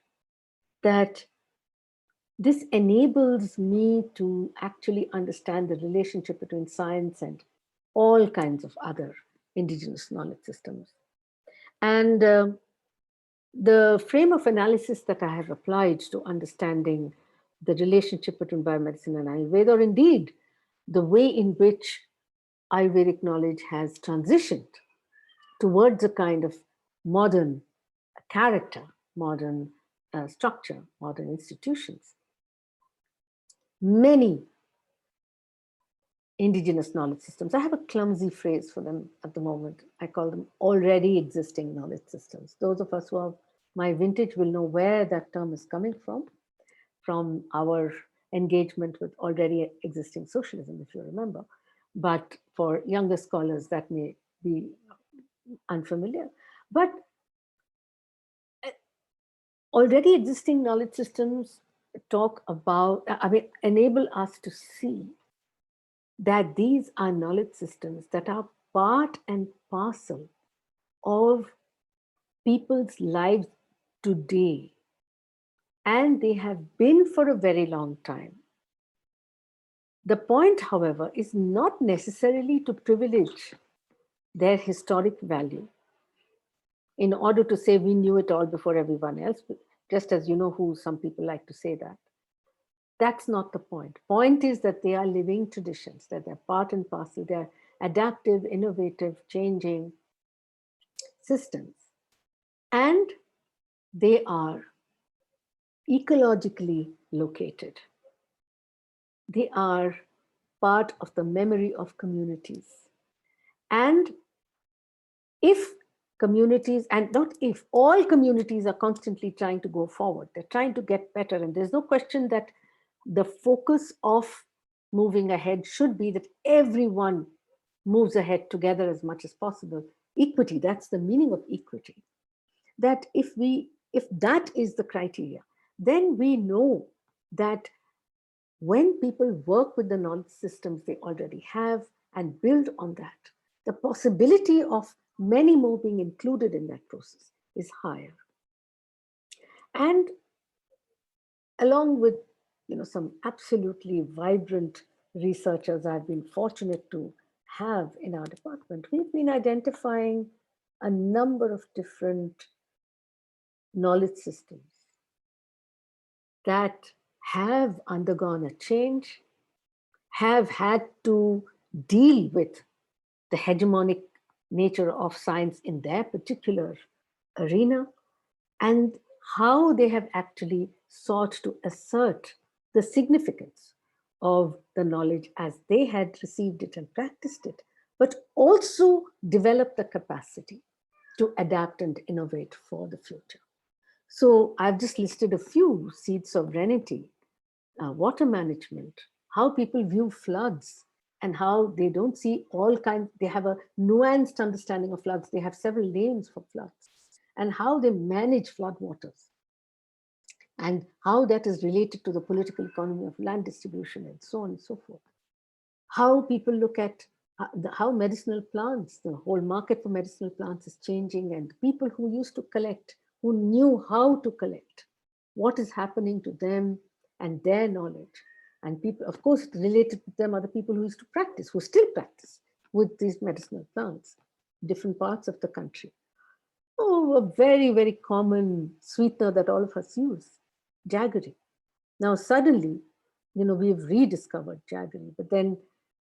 that this enables me to actually understand the relationship between science and all kinds of other indigenous knowledge systems. And the frame of analysis that I have applied to understanding the relationship between biomedicine and Ayurveda, or indeed the way in which Ayurvedic knowledge has transitioned towards a kind of modern character, modern structure, modern institutions. Many indigenous knowledge systems, I have a clumsy phrase for them at the moment. I call them already existing knowledge systems. Those of us who are my vintage will know where that term is coming from our engagement with already existing socialism, if you remember. But for younger scholars, that may be unfamiliar. But already existing knowledge systems talk about, enable us to see that these are knowledge systems that are part and parcel of people's lives today. And they have been for a very long time. The point, however, is not necessarily to privilege their historic value in order to say we knew it all before everyone else, just as you know who some people like to say that. That's not the point. Point is that they are living traditions, that they're part and parcel, they're adaptive, innovative, changing systems. And they are ecologically located. They are part of the memory of communities. And if communities, and not if, all communities are constantly trying to go forward, they're trying to get better. And there's no question that the focus of moving ahead should be that everyone moves ahead together as much as possible. Equity, that's the meaning of equity. That if that is the criteria, then we know that when people work with the knowledge systems they already have and build on that, the possibility of many more being included in that process is higher. And along with some absolutely vibrant researchers I've been fortunate to have in our department, we've been identifying a number of different knowledge systems that have undergone a change, have had to deal with the hegemonic nature of science in their particular arena, and how they have actually sought to assert the significance of the knowledge as they had received it and practiced it, but also develop the capacity to adapt and innovate for the future. So I've just listed a few: seed sovereignty, water management, how people view floods, and how they don't see all kinds, they have a nuanced understanding of floods. They have several names for floods, and how they manage floodwaters, and how that is related to the political economy of land distribution, and so on and so forth. How people look at how medicinal plants, the whole market for medicinal plants is changing, and people who used to collect, who knew how to collect, what is happening to them and their knowledge. And people, of course, related to them are the people who used to practice, who still practice with these medicinal plants, different parts of the country. Oh, a very, very common sweetener that all of us use, Jaggery. Now, suddenly, we've rediscovered Jaggery, but then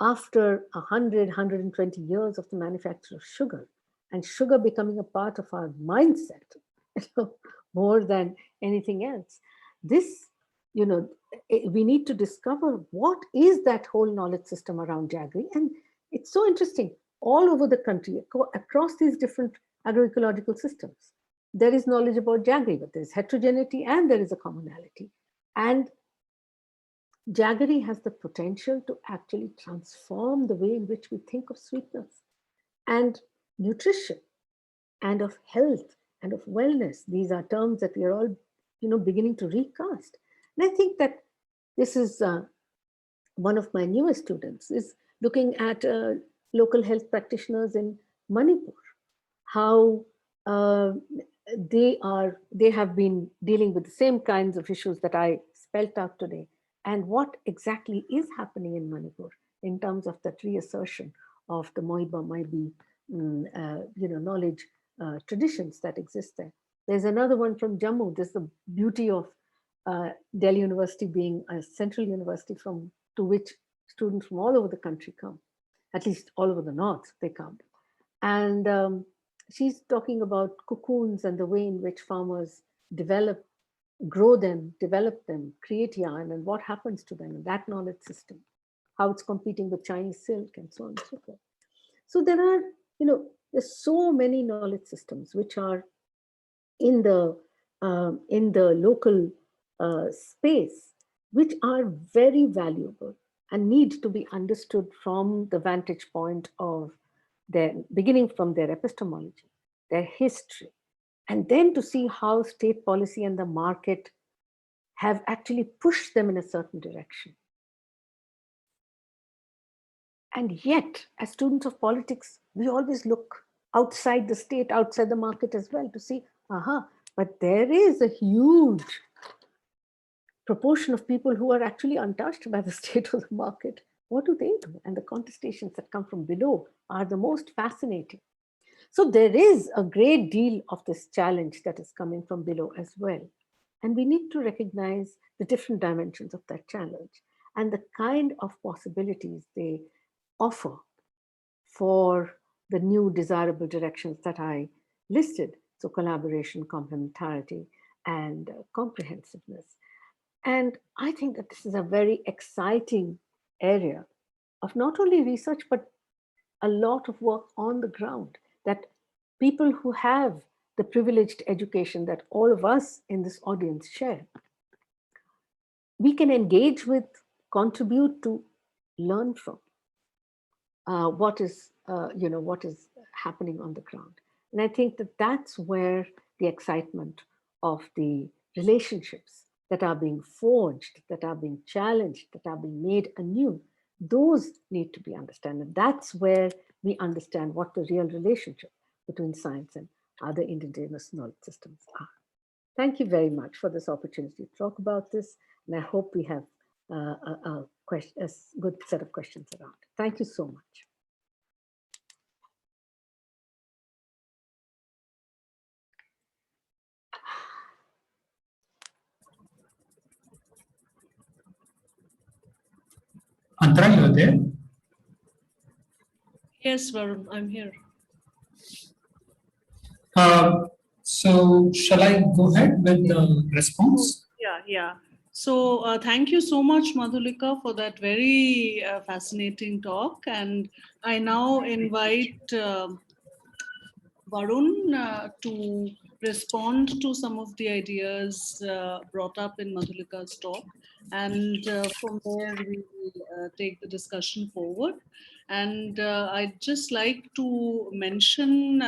after 100, 120 years of the manufacture of sugar, and sugar becoming a part of our mindset, more than anything else, this, we need to discover what is that whole knowledge system around Jaggery. And It's so interesting. All over the country, across these different agroecological systems, there is knowledge about Jaggery, but there's heterogeneity and there is a commonality. And Jaggery has the potential to actually transform the way in which we think of sweetness and nutrition and of health and of wellness. These are terms that we are all, beginning to recast. And I think that this is one of my newest students is looking at local health practitioners in Manipur, how they have been dealing with the same kinds of issues that I spelt out today, and what exactly is happening in Manipur in terms of that reassertion of the Moiba Maibi, knowledge traditions that exist there. There's another one from Jammu. There's the beauty of Delhi University being a central university to which students from all over the country come, at least all over the north they come. And she's talking about cocoons and the way in which farmers grow them, develop them, create yarn, and what happens to them in that knowledge system, how it's competing with Chinese silk and so on and so forth. So there's so many knowledge systems which are in the local space, which are very valuable and need to be understood from the vantage point of beginning from their epistemology, their history, and then to see how state policy and the market have actually pushed them in a certain direction. And yet, as students of politics, we always look outside the state, outside the market as well to see, but there is a huge proportion of people who are actually untouched by the state or the market. What do they do? And the contestations that come from below are the most fascinating. So there is a great deal of this challenge that is coming from below as well. And we need to recognize the different dimensions of that challenge and the kind of possibilities they offer for the new desirable directions that I listed. So collaboration, complementarity, and comprehensiveness. And I think that this is a very exciting area of not only research, but a lot of work on the ground, that people who have the privileged education that all of us in this audience share, we can engage with, contribute to, learn from what is happening on the ground. And I think that that's where the excitement of the relationships that are being forged, that are being challenged, that are being made anew, those need to be understood. And that's where we understand what the real relationship between science and other indigenous knowledge systems are. Thank you very much for this opportunity to talk about this. And I hope we have a good set of questions around. Thank you so much. Antara, you're there? Yes, Varun, I'm here. So shall I go ahead with the response? Yeah. So thank you so much, Madhulika, for that very fascinating talk. And I now invite Varun to respond to some of the ideas brought up in Madhulika's talk. And from there, we will take the discussion forward. And I'd just like to mention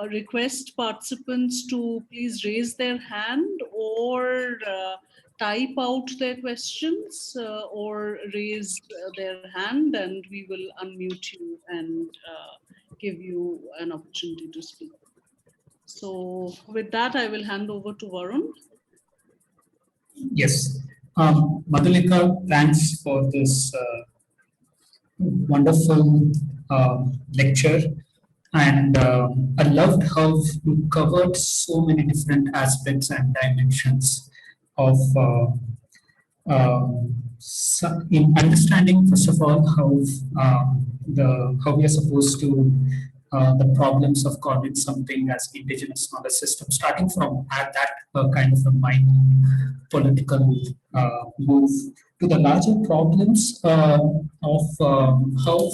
request participants to please raise their hand or type out their questions or raise their hand, and we will unmute you and give you an opportunity to speak. So with that, I will hand over to Varun. Yes. Madhulika, thanks for this wonderful lecture. And I loved how you covered so many different aspects and dimensions of in understanding, first of all, how we are supposed to the problems of calling something as indigenous knowledge system, starting from at that kind of a mind political move to the larger problems of how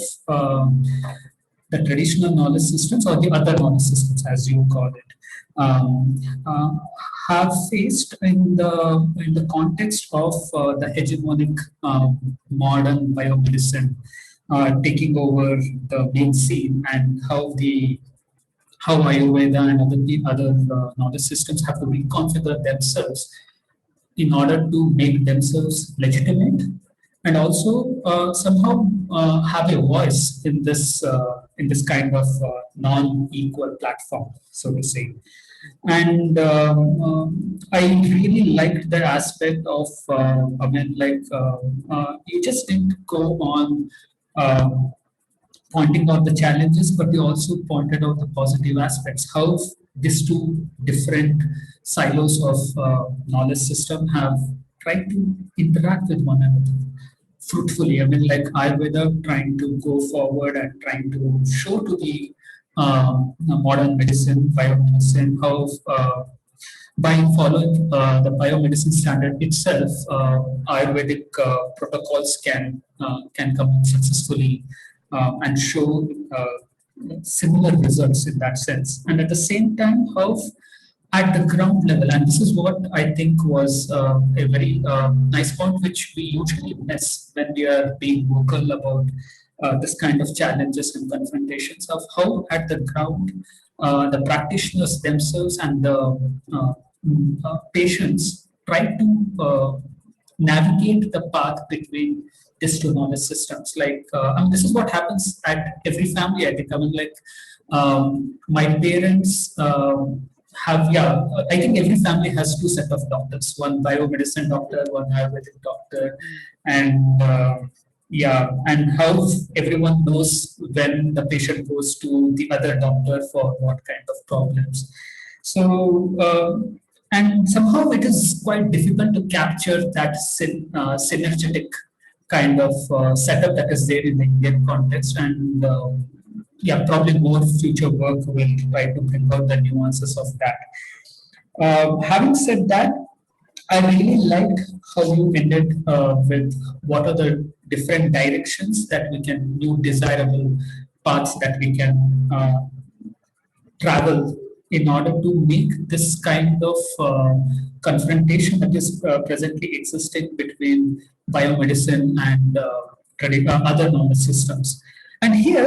the traditional knowledge systems or the other knowledge systems, as you call it, um, uh, have faced in the context of the hegemonic modern biomedicine taking over the main scene, and how Ayurveda and other knowledge systems have to reconfigure themselves in order to make themselves legitimate and also somehow have a voice in this kind of non-equal platform, so to say. And I really liked the aspect of I mean, like you just didn't go on pointing out the challenges, but you also pointed out the positive aspects. How these two different silos of knowledge system have tried to interact with one another fruitfully. I mean, like Ayurveda trying to go forward and trying to show to the modern medicine, biomedicine, how by following the biomedicine standard itself, Ayurvedic protocols can come successfully and show similar results in that sense. And at the same time, how at the ground level, and this is what I think was a very nice point, which we usually miss when we are being vocal about this kind of challenges and confrontations, of how at the ground the practitioners themselves and the patients try to navigate the path between these two knowledge systems. Like, I mean, this is what happens at every family, I think. I mean, like, my parents have, yeah, I think every family has two set of doctors, one biomedicine doctor, one Ayurvedic doctor, and yeah, and how everyone knows when the patient goes to the other doctor for what kind of problems. So, and somehow it is quite difficult to capture that synergetic kind of setup that is there in the Indian context. And yeah, probably more future work will try to bring out the nuances of that. Having said that, I really liked how you ended with what are the different directions that we can, new desirable paths that we can travel in order to make this kind of confrontation that is presently existing between biomedicine and other knowledge systems. And here,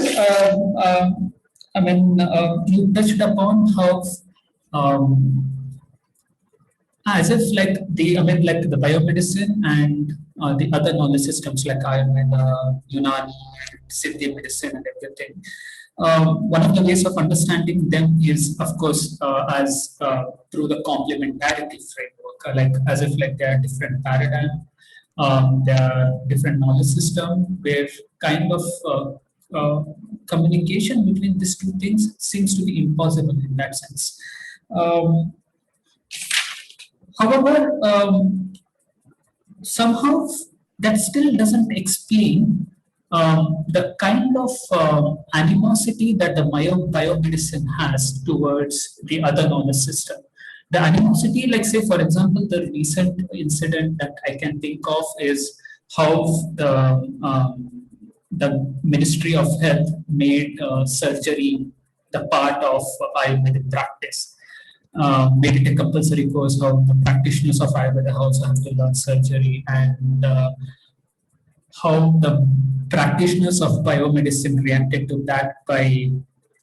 I mean, you touched upon how as if like I mean, like the biomedicine and the other knowledge systems like Ayurveda, Unani, Siddhi medicine, and everything. One of the ways of understanding them is, of course, as through the complementarity framework, like as if like there are different paradigm, there are different knowledge system where kind of communication between these two things seems to be impossible in that sense. However, somehow that still doesn't explain the kind of animosity that the biomedicine has towards the other knowledge system. The animosity, like say, for example, the recent incident that I can think of is how the Ministry of Health made surgery the part of Ayurvedic practice. Made it a compulsory course how the practitioners of Ayurveda also have to learn surgery, and how the practitioners of biomedicine reacted to that by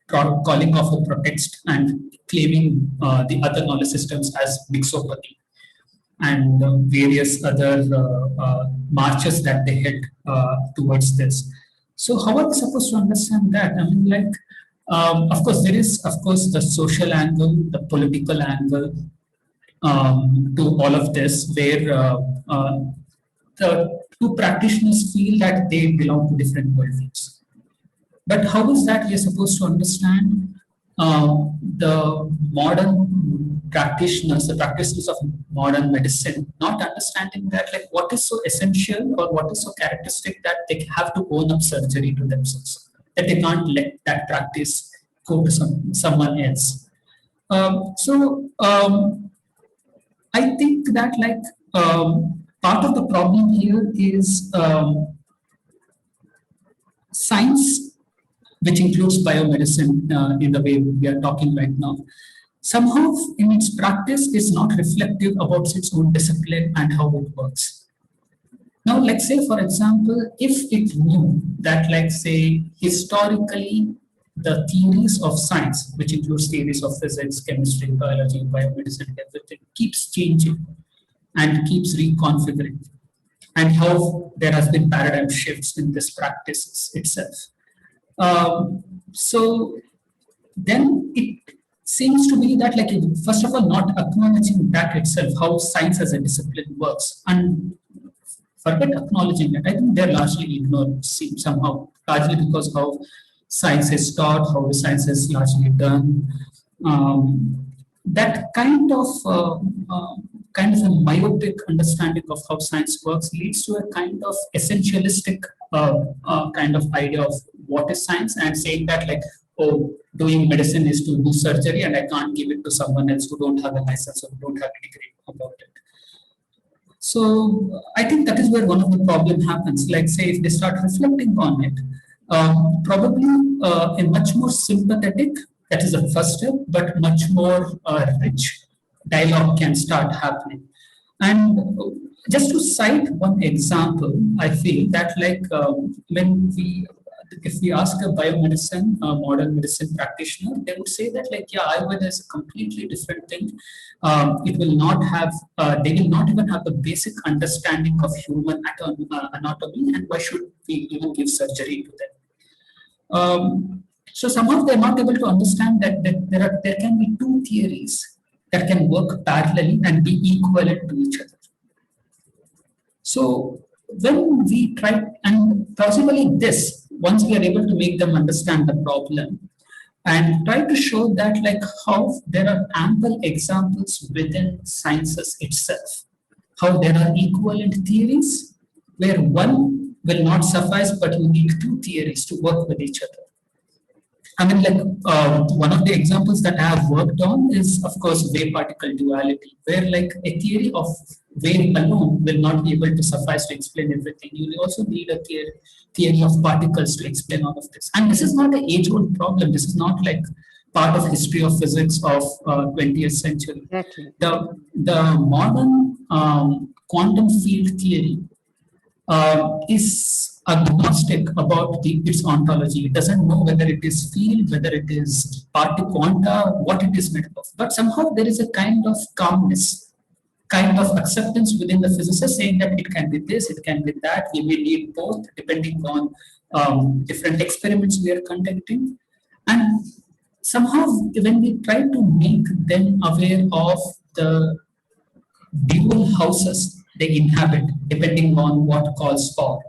calling off a protest and claiming the other knowledge systems as mixopathy, and various other marches that they held towards this. So how are we supposed to understand that? I mean, like, of course, there is, of course, the social angle, the political angle to all of this, where the two practitioners feel that they belong to different worldviews. But how is that we are supposed to understand the modern practitioners, the practitioners of modern medicine, not understanding that, like, what is so essential or what is so characteristic that they have to own up surgery to themselves, that they can't let that practice go to someone else. I think that part of the problem here is science, which includes biomedicine in the way we are talking right now, somehow in its practice is not reflective about its own discipline and how it works. Now, let's say, for example, if it knew that, historically, the theories of science, which includes theories of physics, chemistry, biology, biomedicine, everything, keeps changing and keeps reconfiguring, and how there has been paradigm shifts in this practice itself. So then it seems to be that, first of all, not acknowledging that itself, how science as a discipline works, and forget acknowledging it. I think they're largely ignored somehow, largely because how science is taught, how the science is largely done. That kind of a myopic understanding of how science works leads to a kind of essentialistic kind of idea of what is science, and saying that doing medicine is to do surgery, and I can't give it to someone else who don't have a license or don't have a degree about it. So I think that is where one of the problem happens. Say if they start reflecting on it, probably a much more sympathetic, that is the first step, but much more rich dialogue can start happening. And just to cite one example, I feel that if we ask a biomedicine, modern medicine practitioner, they would say that Ayurveda is a completely different thing. It will not have, they will not even have the basic understanding of human anatomy, and why should we even give surgery to them? So somehow they're not able to understand that there can be two theories that can work parallelly and be equivalent to each other. So when we try, and possibly this, once we are able to make them understand the problem, and try to show that how there are ample examples within sciences itself, how there are equivalent theories where one will not suffice, but you need two theories to work with each other. I mean, one of the examples that I have worked on is, of course, wave-particle duality, where a theory of wave alone will not be able to suffice to explain everything. You will also need a theory of particles to explain all of this. And this is not an age-old problem. This is not part of history of physics of 20th century. Exactly. The modern quantum field theory is agnostic about its ontology. It doesn't know whether it is field, whether it is quanta, what it is made of. But somehow there is a kind of calmness, kind of acceptance within the physicists, saying that it can be this, it can be that. We may need both depending on different experiments we are conducting. And somehow when we try to make them aware of the dual houses they inhabit, depending on what calls for.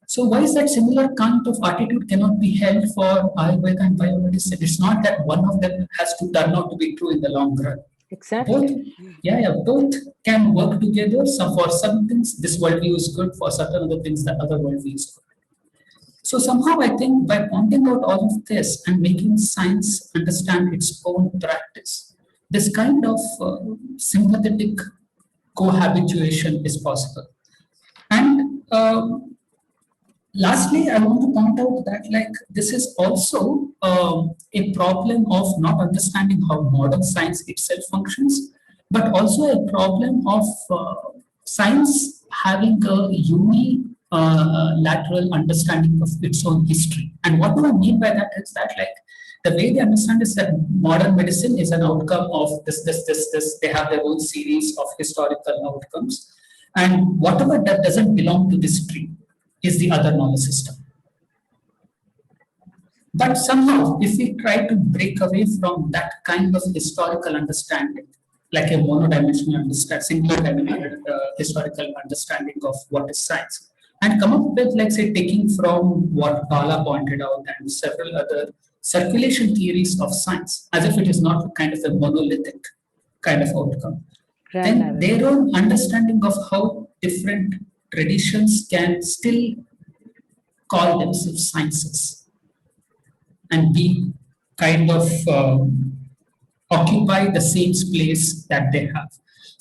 So why is that similar kind of attitude cannot be held for Ayurveda and biomedicine? It's not that one of them has to turn out to be true in the long run. Exactly. Both can work together. So for some things, this worldview is good. For certain other things, the other worldview is good. So somehow I think by pointing out all of this and making science understand its own practice, this kind of sympathetic cohabitation is possible. And lastly, I want to point out that this is also a problem of not understanding how modern science itself functions, but also a problem of science having a unilateral understanding of its own history. And what do I mean by that is that the way they understand is that modern medicine is an outcome of this. They have their own series of historical outcomes. And whatever that doesn't belong to this tree is the other knowledge system. But somehow, if we try to break away from that kind of historical understanding, like a monodimensional understanding, singular historical understanding of what is science, and come up with, taking from what Bala pointed out and several other circulation theories of science, as if it is not kind of a monolithic kind of outcome, then their own understanding of how different traditions can still call themselves sciences and be kind of occupy the same space that they have.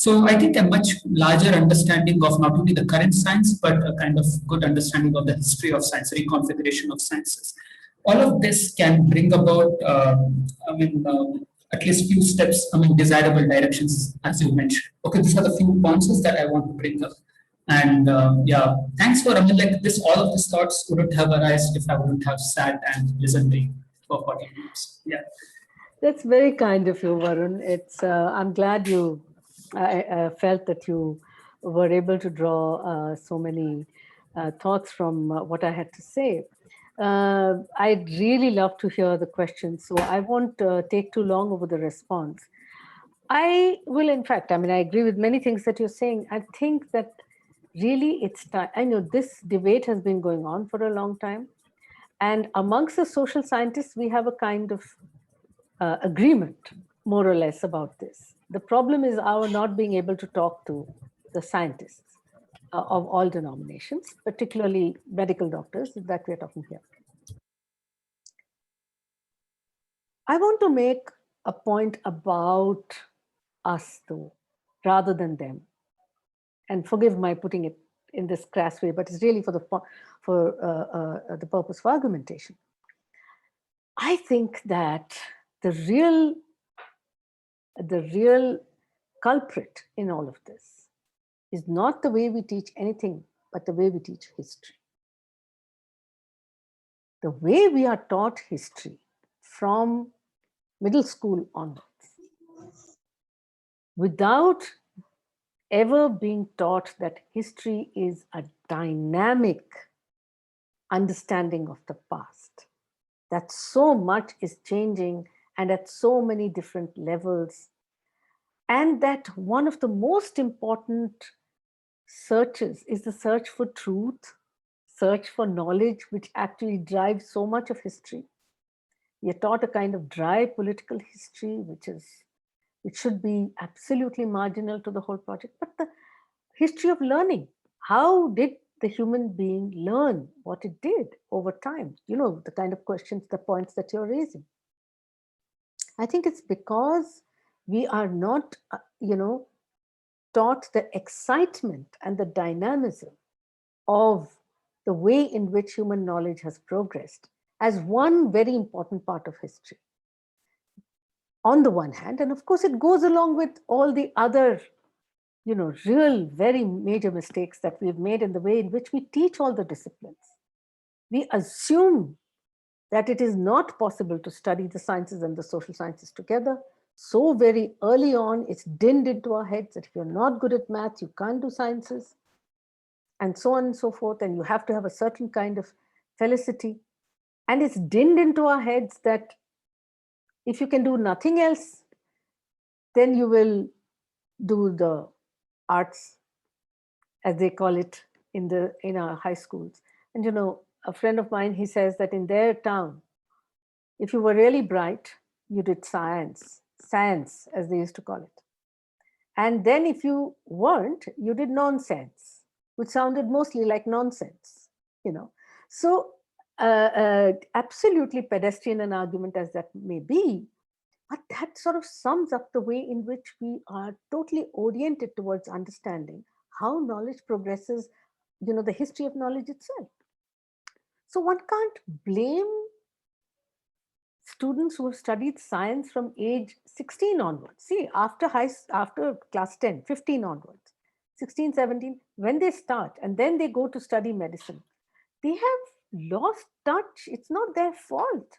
So I think a much larger understanding of not only the current science, but a kind of good understanding of the history of science, reconfiguration of sciences. All of this can bring about, at least few steps, desirable directions, as you mentioned. Okay, these are the few points that I want to bring up. And yeah, thanks for, like this, all of these thoughts wouldn't have arisen if I wouldn't have sat and listened to you for 40 minutes. Yeah. That's very kind of you, Varun. I'm glad you felt that you were able to draw so many thoughts from what I had to say. I'd really love to hear the questions, so I won't take too long over the response. I will, in fact, I agree with many things that you're saying. I think that really it's time. I know this debate has been going on for a long time. And amongst the social scientists, we have a kind of agreement, more or less, about this. The problem is our not being able to talk to the scientists of all denominations, particularly medical doctors that we're talking here. I want to make a point about us, though, rather than them. And forgive my putting it in this crass way, but it's really for the purpose of argumentation. I think that the real culprit in all of this is not the way we teach anything, but the way we teach history. The way we are taught history from middle school onwards, without ever being taught that history is a dynamic understanding of the past, that so much is changing and at so many different levels, and that one of the most important searches is the search for truth, search for knowledge, which actually drives so much of history. We are taught a kind of dry political history, which should be absolutely marginal to the whole project. But the history of learning, how did the human being learn what it did over time? You know, the kind of questions, the points that you're raising. I think it's because we are not, taught the excitement and the dynamism of the way in which human knowledge has progressed as one very important part of history. On the one hand, and of course it goes along with all the other, real very major mistakes that we've made in the way in which we teach all the disciplines. We assume that it is not possible to study the sciences and the social sciences together. So very early on, it's dinned into our heads that if you're not good at math, you can't do sciences, and so on and so forth. And you have to have a certain kind of felicity. And it's dinned into our heads that if you can do nothing else, then you will do the arts, as they call it in our high schools. And a friend of mine, he says that in their town, if you were really bright, you did science, as they used to call it. And then if you weren't, you did nonsense, which sounded mostly like nonsense, So absolutely pedestrian an argument as that may be, but that sort of sums up the way in which we are totally oriented towards understanding how knowledge progresses, the history of knowledge itself. So one can't blame students who have studied science from age 16 onwards. See, after class 10, 15 onwards, 16, 17, when they start and then they go to study medicine, they have lost touch. It's not their fault.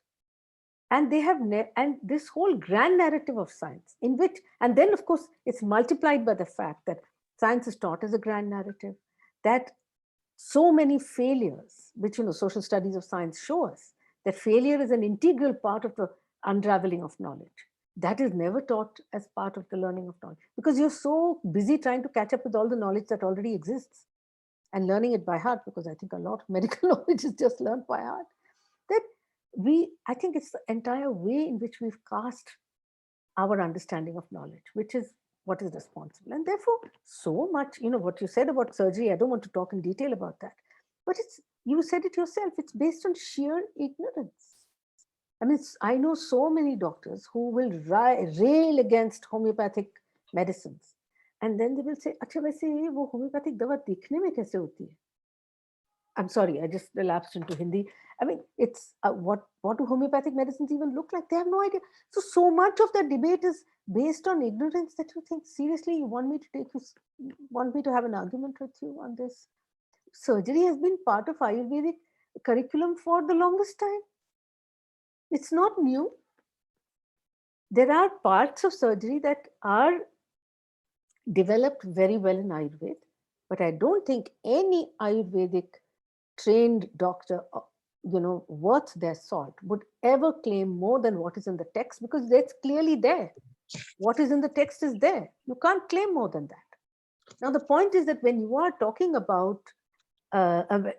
And they have, and this whole grand narrative of science in which, and then of course, it's multiplied by the fact that science is taught as a grand narrative, that so many failures, which, social studies of science show us, that failure is an integral part of the unraveling of knowledge. That is never taught as part of the learning of knowledge, because you're so busy trying to catch up with all the knowledge that already exists and learning it by heart, because I think a lot of medical knowledge is just learned by heart, that I think it's the entire way in which we've cast our understanding of knowledge, which is what is responsible. And therefore, so much, what you said about surgery, I don't want to talk in detail about that, but you said it yourself, it's based on sheer ignorance. I mean, I know so many doctors who will rail against homeopathic medicines. And then they will say, अच्छा वैसे ये वो homeopathic दवा दिखने में कैसे होती है? I'm sorry, I just relapsed into Hindi. I mean, it's what do homeopathic medicines even look like? They have no idea. So much of the debate is based on ignorance that you think, seriously, you want me to have an argument with you on this? Surgery has been part of Ayurvedic curriculum for the longest time. It's not new. There are parts of surgery that are developed very well in Ayurveda, but I don't think any Ayurvedic trained doctor, worth their salt would ever claim more than what is in the text, because that's clearly there. What is in the text is there. You can't claim more than that. Now, the point is that when you are talking about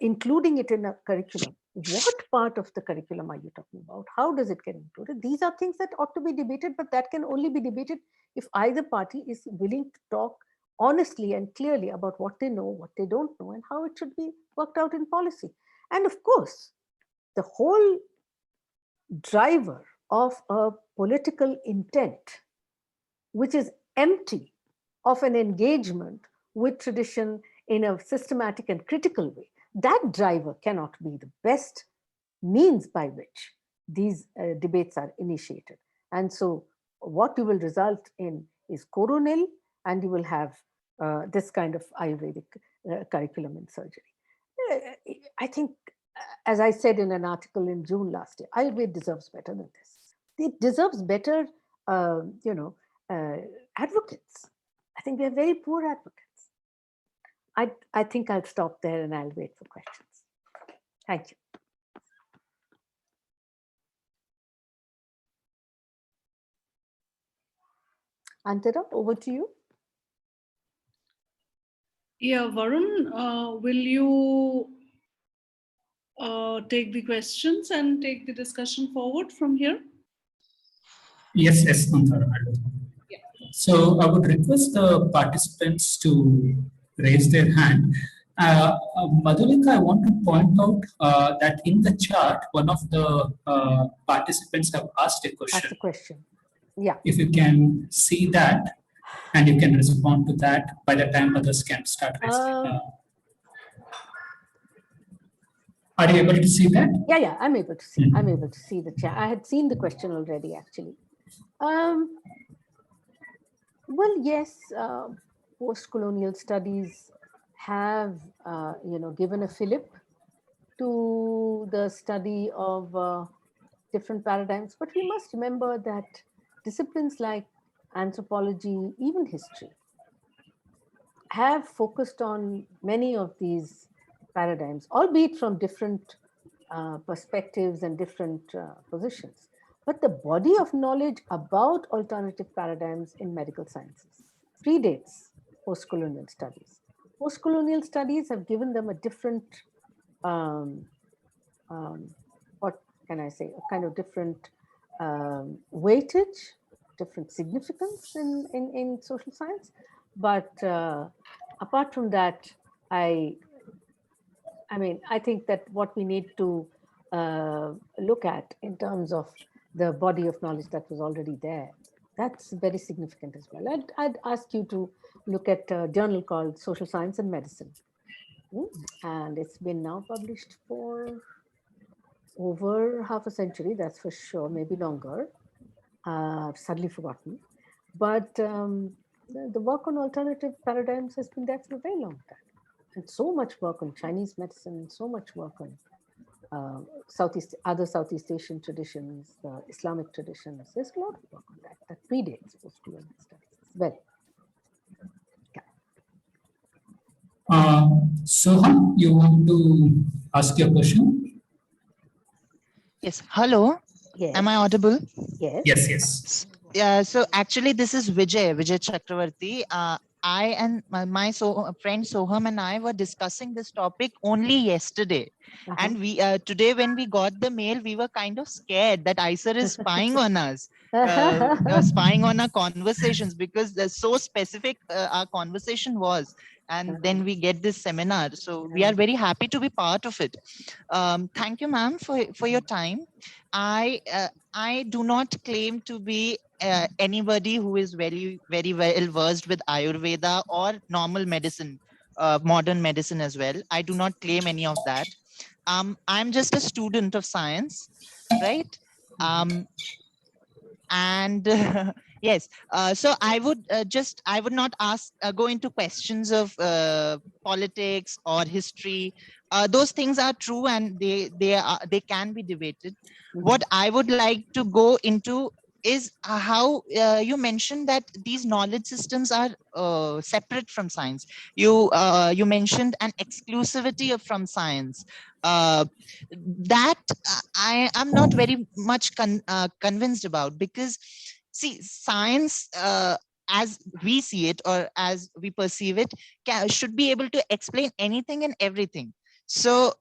including it in a curriculum, what part of the curriculum are you talking about? How does it get included? These are things that ought to be debated, but that can only be debated if either party is willing to talk honestly and clearly about what they know, what they don't know, and how it should be worked out in policy. And of course, the whole driver of a political intent, which is empty of an engagement with tradition in a systematic and critical way, that driver cannot be the best means by which these debates are initiated. And so what you will result in is coronal, and you will have this kind of Ayurvedic curriculum in surgery. I think, as I said in an article in June last year, Ayurveda deserves better than this. It deserves better, advocates. I think we are very poor advocates. I think I'll stop there and I'll wait for questions. Thank you. Antara, over to you. Yeah, Varun, will you take the questions and take the discussion forward from here? Yes, Mantara. Yeah. So I would request the participants to raise their hand. Madhulika, I want to point out that in the chart, one of the participants have asked a question. Ask a question. Yeah. If you can see that, and you can respond to that by the time others can start raising. Are you able to see that? Yeah, I'm able to see. I'm able to see the chat. I had seen the question already, actually. Well, yes, post-colonial studies have, given a fillip to the study of different paradigms. But we must remember that disciplines like anthropology, even history, have focused on many of these paradigms, albeit from different perspectives and different positions. But the body of knowledge about alternative paradigms in medical sciences predates post-colonial studies. Post-colonial studies have given them a different, what can I say, a kind of different weightage, different significance in social science. But apart from that, I think that what we need to look at in terms of the body of knowledge that was already there, that's very significant as well. I'd ask you to look at a journal called Social Science and Medicine. And it's been now published for over half a century, that's for sure, maybe longer. I've suddenly forgotten. But the work on alternative paradigms has been there for a very long time. And so much work on Chinese medicine, so much work on other Southeast Asian traditions, Islamic traditions. There's a lot of work on that predates post-colonial studies as well. Yeah. Soham, you want to ask your question? Yes. Hello. Yes. Am I audible? Yes. Yes. Yeah. So actually, this is Vijay Chakravarti. I and my friend Soham and I were discussing this topic only yesterday. And we today when we got the mail, we were kind of scared that ICER is spying on us. spying on our conversations, because they're so specific our conversation was, and then we get this seminar. So we are very happy to be part of it. Thank you, ma'am, for your time. I do not claim to be anybody who is very well versed with Ayurveda or normal medicine, modern medicine as well. I do not claim any of that. I'm just a student of science, right? And yes, so I would not go into questions of politics or history. Those things are true, and they can be debated. What I would like to go into is how you mentioned that these knowledge systems are separate from science. You mentioned an exclusivity from science. That I am not very much convinced about, because see, science as we see it or as we perceive it should be able to explain anything and everything. So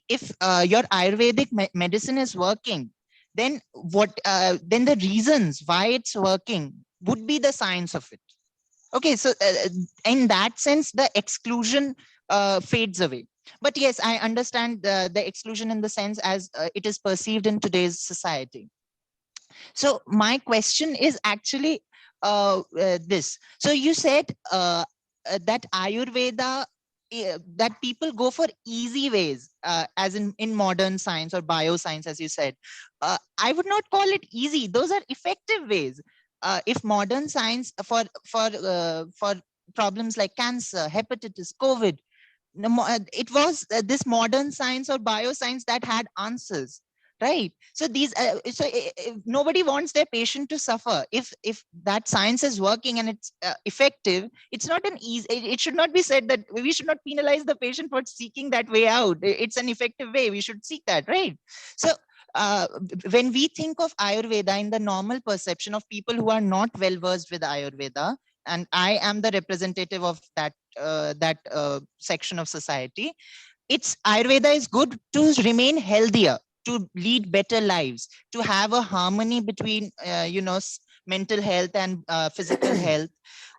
if your Ayurvedic medicine is working, then then the reasons why it's working would be the science of it. Okay, so in that sense, the exclusion fades away. But yes, I understand the exclusion in the sense as it is perceived in today's society. So my question is actually this. So you said that Ayurveda, that people go for easy ways, as in modern science or bioscience, as you said. I would not call it easy. Those are effective ways. If modern science for problems like cancer, hepatitis, COVID, it was this modern science or bioscience that had answers, right? So these nobody wants their patient to suffer. If that science is working and it's effective, it's not an easy, it should not be said that we should not penalize the patient for seeking that way out. It's an effective way, we should seek that, right? So when we think of Ayurveda in the normal perception of people who are not well versed with Ayurveda, and I am the representative of that section of society, it's Ayurveda is good to remain healthier, to lead better lives, to have a harmony between mental health and physical health.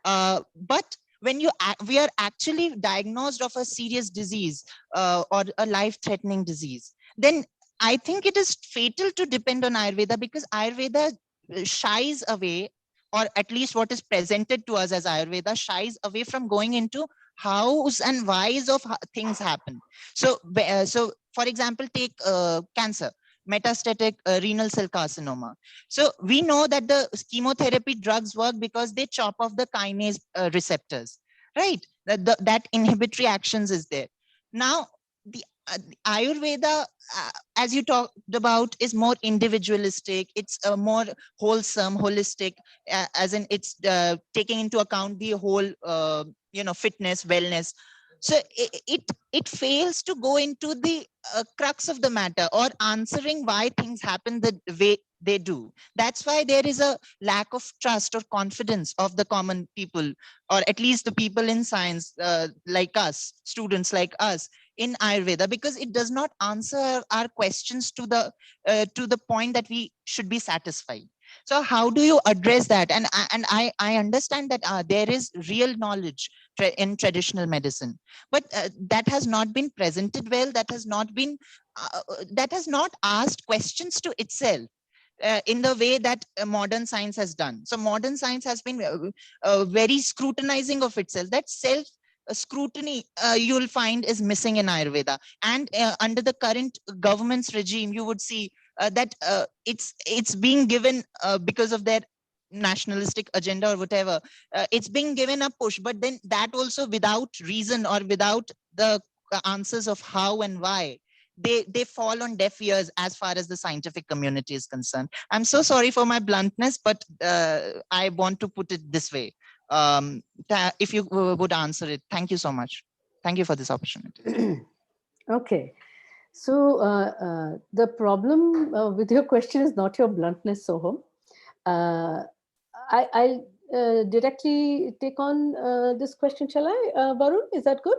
But when we are actually diagnosed of a serious disease or a life-threatening disease, then I think it is fatal to depend on Ayurveda, because Ayurveda shies away, or at least what is presented to us as Ayurveda shies away from going into hows and whys of things happen. So for example, take cancer, metastatic renal cell carcinoma. So we know that the chemotherapy drugs work because they chop off the kinase receptors, right? That inhibitory actions is there. Now, the Ayurveda, as you talked about, is more individualistic. It's more wholesome, holistic, as in it's taking into account the whole, fitness, wellness. So it fails to go into the crux of the matter or answering why things happen the way they do. That's why there is a lack of trust or confidence of the common people, or at least the people in science like us, students like us, in Ayurveda, because it does not answer our questions to the point that we should be satisfied. So how do you address that? And I understand that there is real knowledge in traditional medicine, but that has not been presented well. That has not asked questions to itself in the way that modern science has done. So modern science has been very scrutinizing of itself. That self scrutiny you'll find is missing in Ayurveda. And under the current government's regime, you would see that it's being given because of their nationalistic agenda or whatever. It's being given a push, but then that also without reason or without the answers of how and why. They fall on deaf ears as far as the scientific community is concerned. I'm so sorry for my bluntness, but I want to put it this way. If you would answer it, thank you so much. Thank you for this opportunity. Okay. So the problem with your question is not your bluntness, Soham. I'll directly take on this question, shall I? Varun, is that good?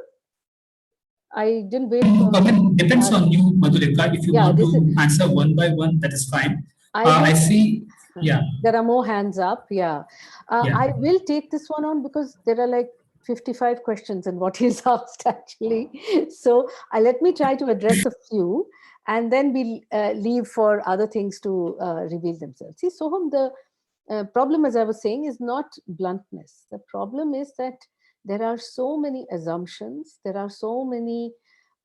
I didn't wait for... Depends on you, Madhulika. If you want to answer one by one, that is fine. I see Yeah. There are more hands up. Yeah. Yeah. I will take this one on because there are like 55 questions in what he's asked actually. So let me try to address a few and then we'll leave for other things to reveal themselves. See, Soham, the problem, as I was saying, is not bluntness. The problem is that there are so many assumptions, there are so many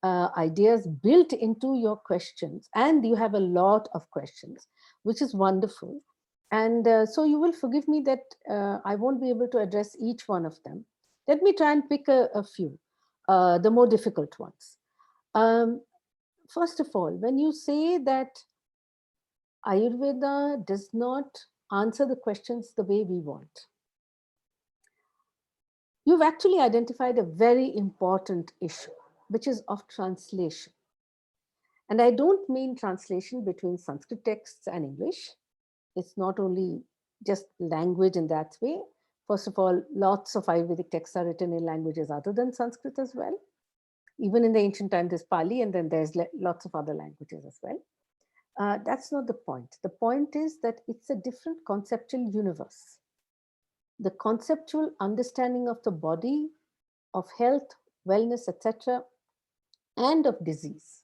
ideas built into your questions, and you have a lot of questions, which is wonderful. And so you will forgive me that I won't be able to address each one of them. Let me try and pick a few, the more difficult ones. First of all, when you say that Ayurveda does not answer the questions the way we want, you've actually identified a very important issue, which is of translation. And I don't mean translation between Sanskrit texts and English. It's not only just language in that way. First of all, lots of Ayurvedic texts are written in languages other than Sanskrit as well. Even in the ancient times, there's Pali, and then there's lots of other languages as well. That's not the point. The point is that it's a different conceptual universe. The conceptual understanding of the body, of health, wellness, etc., and of disease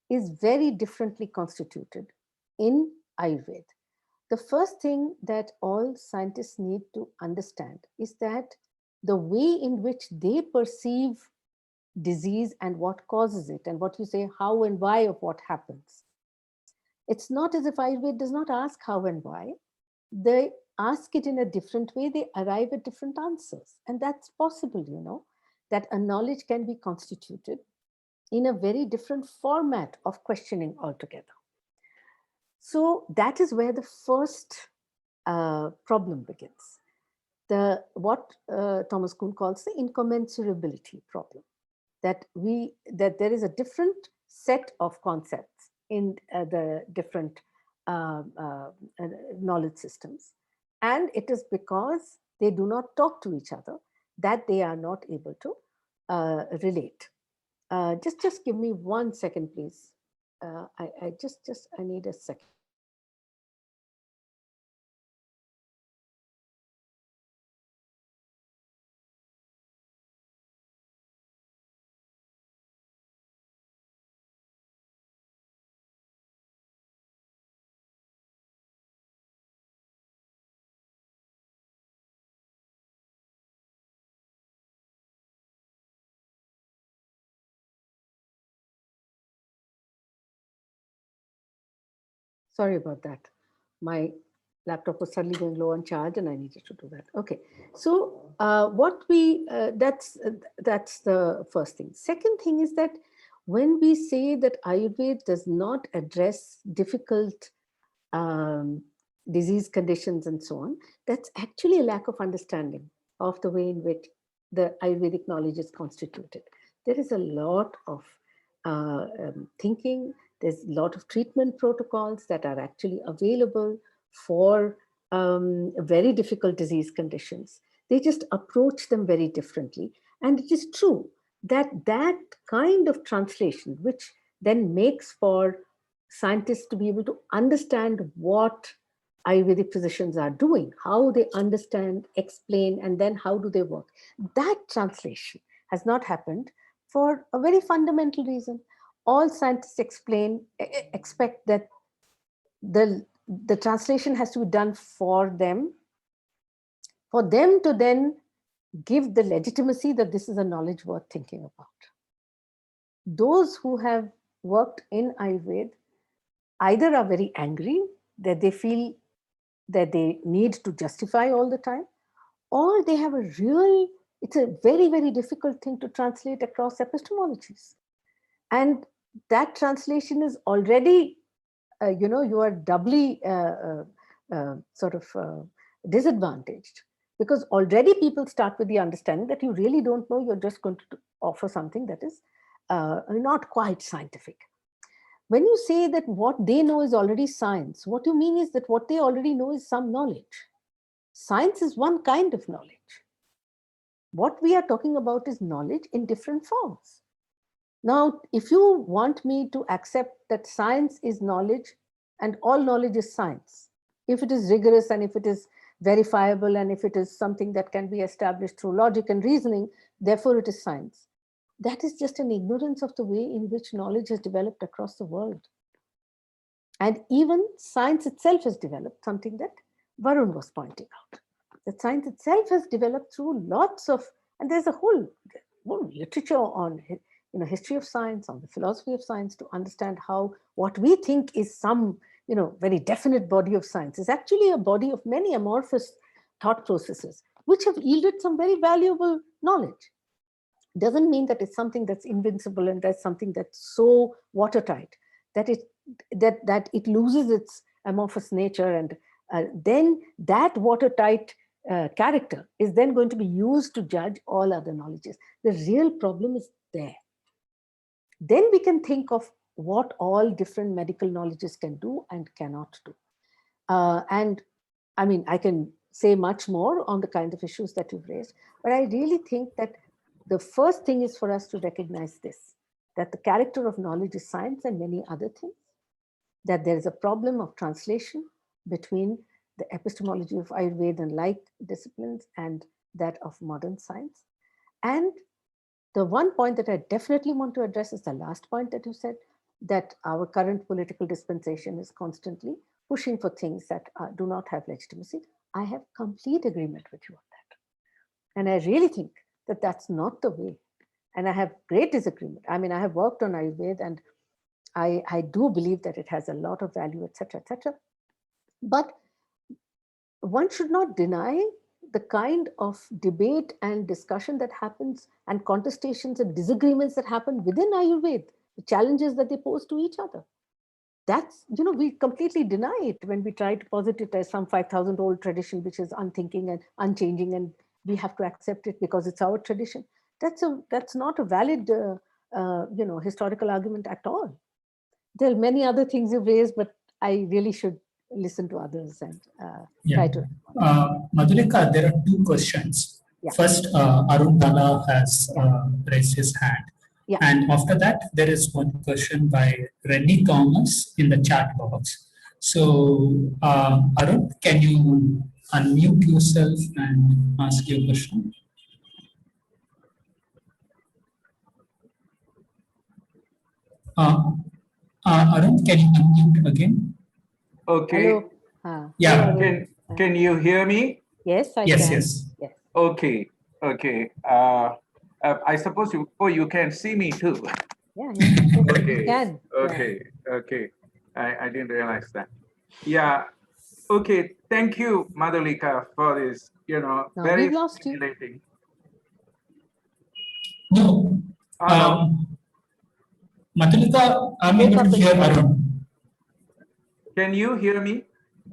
is very differently constituted in Ayurveda. The first thing that all scientists need to understand is that the way in which they perceive disease and what causes it, and what you say, how and why of what happens. It's not as if Ayurveda does not ask how and why. They ask it in a different way, they arrive at different answers. And that's possible, you know, that a knowledge can be constituted in a very different format of questioning altogether. So that is where the first problem begins. What Thomas Kuhn calls the incommensurability problem. That there is a different set of concepts in the different knowledge systems. And it is because they do not talk to each other that they are not able to relate. Just give me 1 second, please. I need a second. Sorry about that. My laptop was suddenly going low on charge and I needed to do that. Okay, so that's the first thing. Second thing is that when we say that Ayurveda does not address difficult disease conditions and so on, that's actually a lack of understanding of the way in which the Ayurvedic knowledge is constituted. There is a lot of thinking, there's a lot of treatment protocols that are actually available for very difficult disease conditions. They just approach them very differently. And it is true that that kind of translation, which then makes for scientists to be able to understand what Ayurvedic physicians are doing, how they understand, explain, and then how do they work. That translation has not happened for a very fundamental reason. All scientists expect that the translation has to be done for them to then give the legitimacy that this is a knowledge worth thinking about. Those who have worked in Ayurveda either are very angry that they feel that they need to justify all the time, or they have it's a very, very difficult thing to translate across epistemologies. And that translation is already, you are doubly disadvantaged, because already people start with the understanding that you really don't know, you're just going to offer something that is not quite scientific. When you say that what they know is already science, what you mean is that what they already know is some knowledge. Science is one kind of knowledge. What we are talking about is knowledge in different forms. Now, if you want me to accept that science is knowledge and all knowledge is science, if it is rigorous and if it is verifiable and if it is something that can be established through logic and reasoning, therefore it is science. That is just an ignorance of the way in which knowledge has developed across the world. And even science itself has developed, something that Varun was pointing out. That science itself has developed through lots of, and there's a whole literature on history of science, on the philosophy of science, to understand how what we think is some very definite body of science is actually a body of many amorphous thought processes, which have yielded some very valuable knowledge. Doesn't mean that it's something that's invincible and that's something that's so watertight that it loses its amorphous nature, and then that watertight character is then going to be used to judge all other knowledges. The real problem is there. Then we can think of what all different medical knowledges can do and cannot do. And I mean, I can say much more on the kind of issues that you've raised, but I really think that the first thing is for us to recognize this, that the character of knowledge is science and many other things, that there is a problem of translation between the epistemology of Ayurveda and like disciplines and that of modern science. And the one point that I definitely want to address is the last point that you said, that our current political dispensation is constantly pushing for things that do not have legitimacy. I have complete agreement with you on that. And I really think that that's not the way. And I have great disagreement. I mean, I have worked on Ayurveda and I do believe that it has a lot of value, etc., etc. But one should not deny the kind of debate and discussion that happens and contestations and disagreements that happen within Ayurveda, the challenges that they pose to each other. That's, we completely deny it when we try to posit it as some 5,000-old tradition, which is unthinking and unchanging, and we have to accept it because it's our tradition. That's not a valid, historical argument at all. There are many other things you've raised, but I really should listen to others and try to. Madhulika, there are two questions. Yeah. First, Arun Bhatta has raised his hand. Yeah. And after that, there is one question by Rennie Thomas in the chat box. So, Arun, can you unmute yourself and ask your question? Arun, can you unmute again? Okay. Hello. Yeah. Hello. Can you hear me? Yes, I Yes, can. yes. Yes. Okay. I suppose you can see me too. Yeah. Okay. You can. Okay. I didn't realize that. Yeah. Okay. Thank you, Madhulika, for this, very we've lost you. stimulating. No. Hello. Madhulika, I'm able to hear Arun. Can you hear me?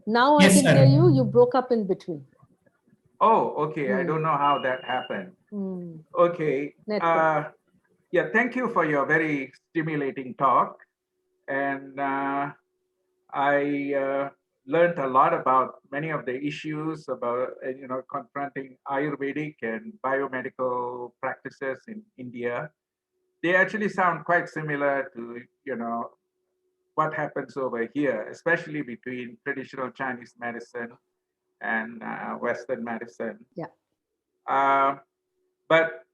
Now Yes, I can hear Arun. you. You broke up in between. Oh, okay. I don't know how that happened. Okay. Network. Yeah, thank you for your very stimulating talk. And I learned a lot about many of the issues about, confronting Ayurvedic and biomedical practices in India. They actually sound quite similar to, what happens over here, especially between traditional Chinese medicine and Western medicine. Yeah. But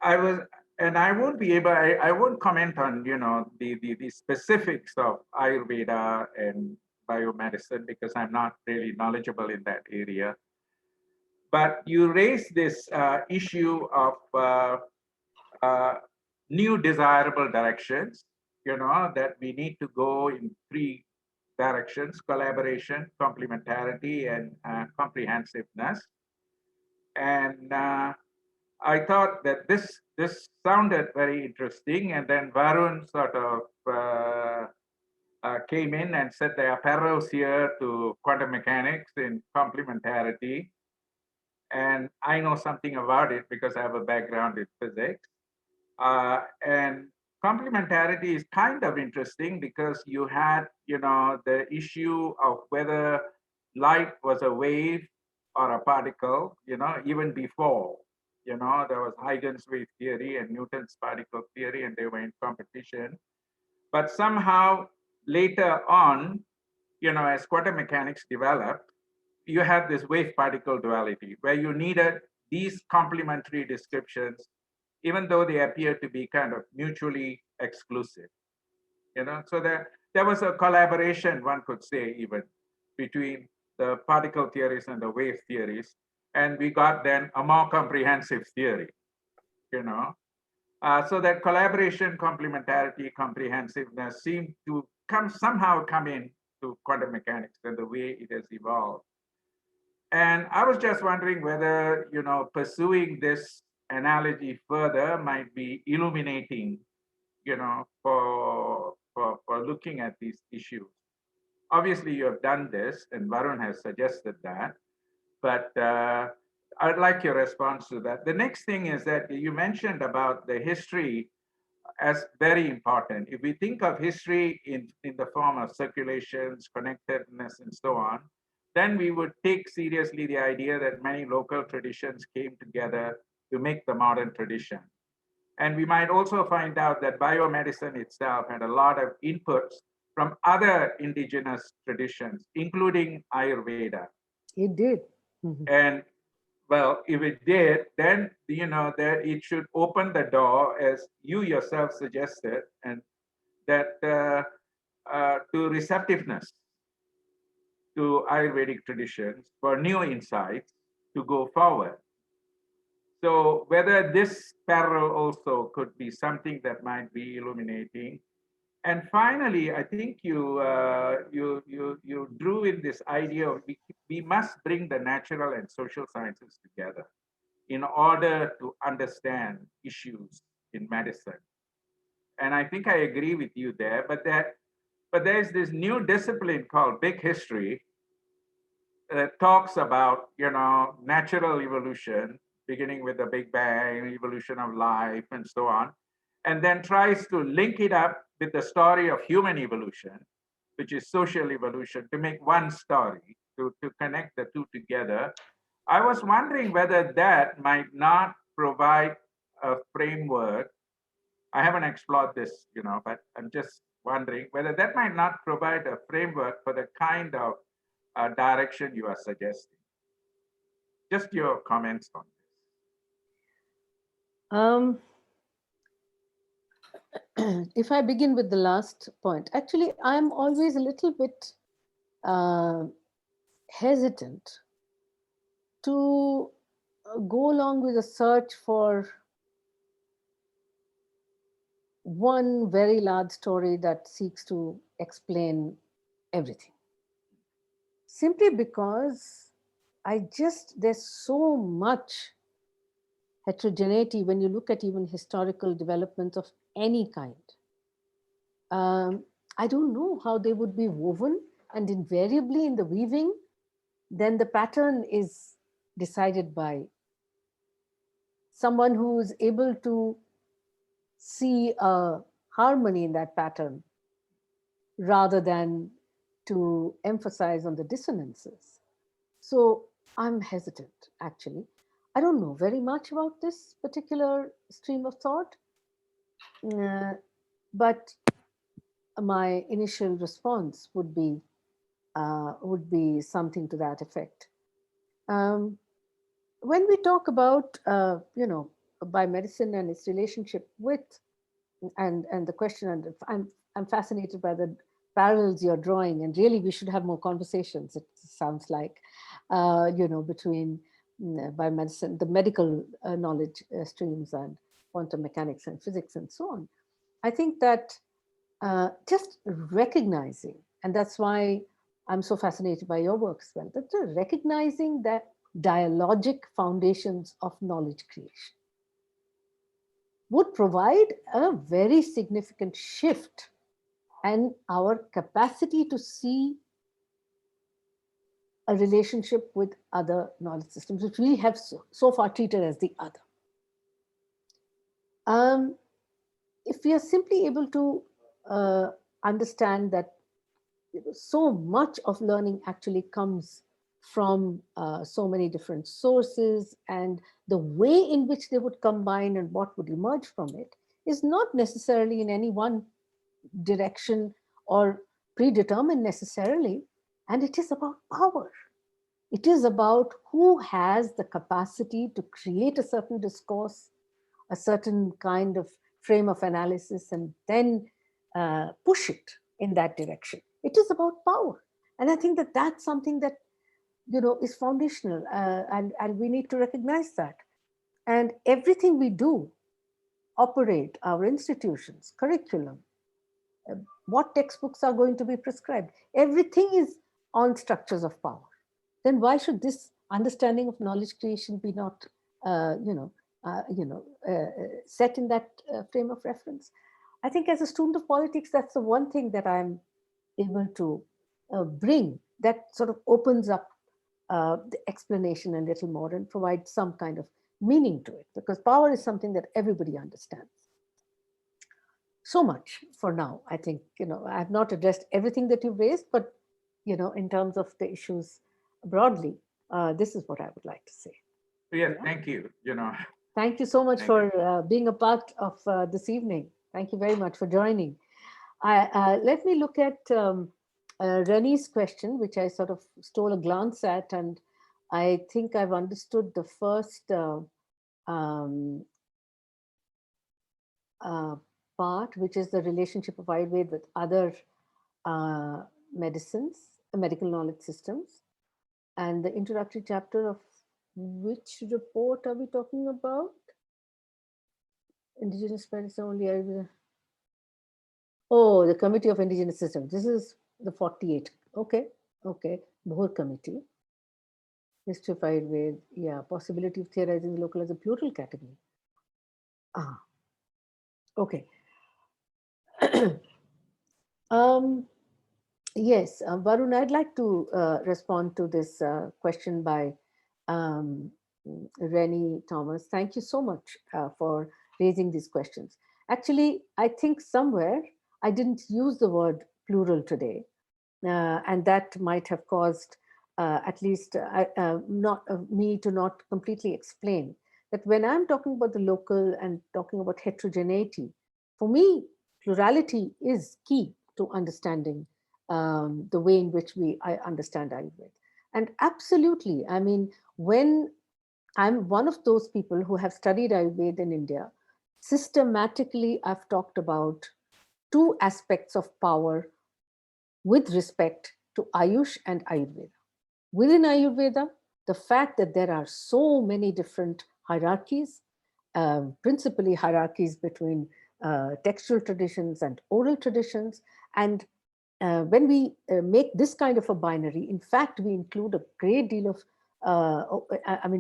I won't be able, I won't comment on, the specifics of Ayurveda and biomedicine because I'm not really knowledgeable in that area. But you raised this issue of new desirable directions, that we need to go in three directions: collaboration, complementarity, and comprehensiveness. And I thought that this sounded very interesting, and then Varun sort of came in and said there are parallels here to quantum mechanics in complementarity, and I know something about it because I have a background in physics. And complementarity is kind of interesting because you had, the issue of whether light was a wave or a particle, even before. There was Huygens wave theory and Newton's particle theory, and they were in competition. But somehow later on, as quantum mechanics developed, you had this wave particle duality where you needed these complementary descriptions, even though they appear to be kind of mutually exclusive. So there was a collaboration, one could say, even between the particle theories and the wave theories, and we got then a more comprehensive theory. So that collaboration, complementarity, comprehensiveness seem to somehow come in to quantum mechanics and the way it has evolved. And I was just wondering whether, pursuing this analogy further might be illuminating, for looking at these issues. Obviously, you have done this, and Varun has suggested that, but I'd like your response to that. The next thing is that you mentioned about the history as very important. If we think of history in the form of circulations, connectedness, and so on, then we would take seriously the idea that many local traditions came together to make the modern tradition. And we might also find out that biomedicine itself had a lot of inputs from other indigenous traditions, including Ayurveda. It did. And well, if it did, then that it should open the door, as you yourself suggested, and that to receptiveness to Ayurvedic traditions for new insights to go forward. So whether this parallel also could be something that might be illuminating. And finally, I think you drew in this idea of we must bring the natural and social sciences together in order to understand issues in medicine. And I think I agree with you there, but there's this new discipline called big history that talks about, natural evolution, beginning with the Big Bang, evolution of life, and so on, and then tries to link it up with the story of human evolution, which is social evolution, to make one story, to connect the two together. I was wondering whether that might not provide a framework. I haven't explored this, but I'm just wondering whether that might not provide a framework for the kind of direction you are suggesting. Just your comments on this. If I begin with the last point, actually, I'm always a little bit hesitant to go along with a search for one very large story that seeks to explain everything. Simply because there's so much heterogeneity when you look at even historical developments of any kind. I don't know how they would be woven, and invariably in the weaving, then the pattern is decided by someone who is able to see a harmony in that pattern rather than to emphasize on the dissonances. So I'm hesitant, actually. I don't know very much about this particular stream of thought, but my initial response would be something to that effect. When we talk about biomedicine and its relationship with and the question, and I'm fascinated by the parallels you're drawing, and really we should have more conversations, it sounds like, between biomedicine, the medical knowledge streams, and quantum mechanics and physics and so on. I think that just recognizing, and that's why I'm so fascinated by your work as well, that recognizing that dialogic foundations of knowledge creation would provide a very significant shift in our capacity to see a relationship with other knowledge systems, which we have so far treated as the other. If we are simply able to understand that so much of learning actually comes from so many different sources, and the way in which they would combine and what would emerge from it is not necessarily in any one direction or predetermined necessarily, And it is about power. It is about who has the capacity to create a certain discourse, a certain kind of frame of analysis, and then push it in that direction. It is about power. And I think that that's something that, is foundational, and we need to recognize that. And everything we do, operate, our institutions, curriculum, what textbooks are going to be prescribed, everything is on structures of power. Then why should this understanding of knowledge creation be not, set in that frame of reference? I think as a student of politics, that's the one thing that I'm able to bring that sort of opens up the explanation a little more and provides some kind of meaning to it, because power is something that everybody understands. So much for now. I think, I have not addressed everything that you've raised, but, in terms of the issues broadly, this is what I would like to say. Yes, thank you. Thank you so much for being a part of this evening. Thank you very much for joining. Let me look at Reni's question, which I sort of stole a glance at, and I think I've understood the first part, which is the relationship of Ayurveda with other medicines, medical knowledge systems. And the introductory chapter of which report are we talking about? Indigenous medicine only Ayurveda. Oh, the Committee of Indigenous Systems. This is the 48. Okay. Bhor Committee. History of Ayurveda. Yeah, possibility of theorizing local as a plural category. Okay. Yes, Varun, I'd like to respond to this question by Reni Thomas. Thank you so much for raising these questions. Actually, I think somewhere I didn't use the word plural today, and that might have caused at least me to not completely explain that when I'm talking about the local and talking about heterogeneity, for me, plurality is key to understanding the way in which I understand Ayurveda. And absolutely, I mean, when I'm one of those people who have studied Ayurveda in India, systematically I've talked about two aspects of power with respect to Ayush and Ayurveda. Within Ayurveda, the fact that there are so many different hierarchies, principally hierarchies between textual traditions and oral traditions. And when we make this kind of a binary, in fact, we include a great deal of,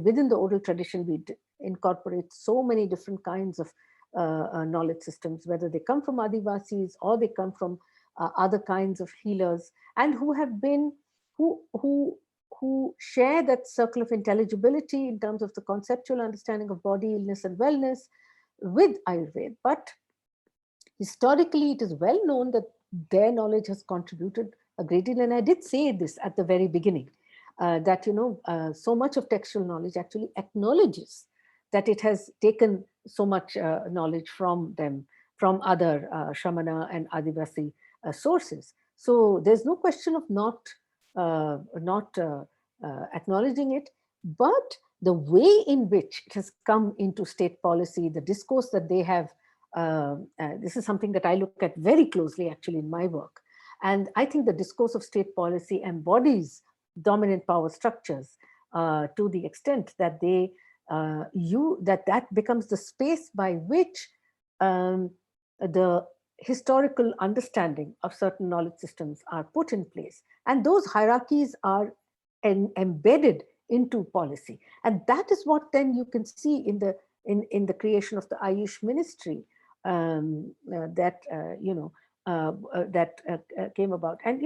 within the oral tradition, we incorporate so many different kinds of knowledge systems, whether they come from Adivasis or they come from other kinds of healers, and who have been, who share that circle of intelligibility in terms of the conceptual understanding of body, illness, and wellness with Ayurveda. But historically, it is well known that their knowledge has contributed a great deal. And I did say this at the very beginning, that, so much of textual knowledge actually acknowledges that it has taken so much knowledge from them, from other Shramana and Adivasi sources. So there's no question of not acknowledging it, but the way in which it has come into state policy, the discourse that they have, this is something that I look at very closely actually in my work. And I think the discourse of state policy embodies dominant power structures to the extent that they that becomes the space by which the historical understanding of certain knowledge systems are put in place. And those hierarchies are embedded into policy. And that is what then you can see in the creation of the Ayush ministry that came about. And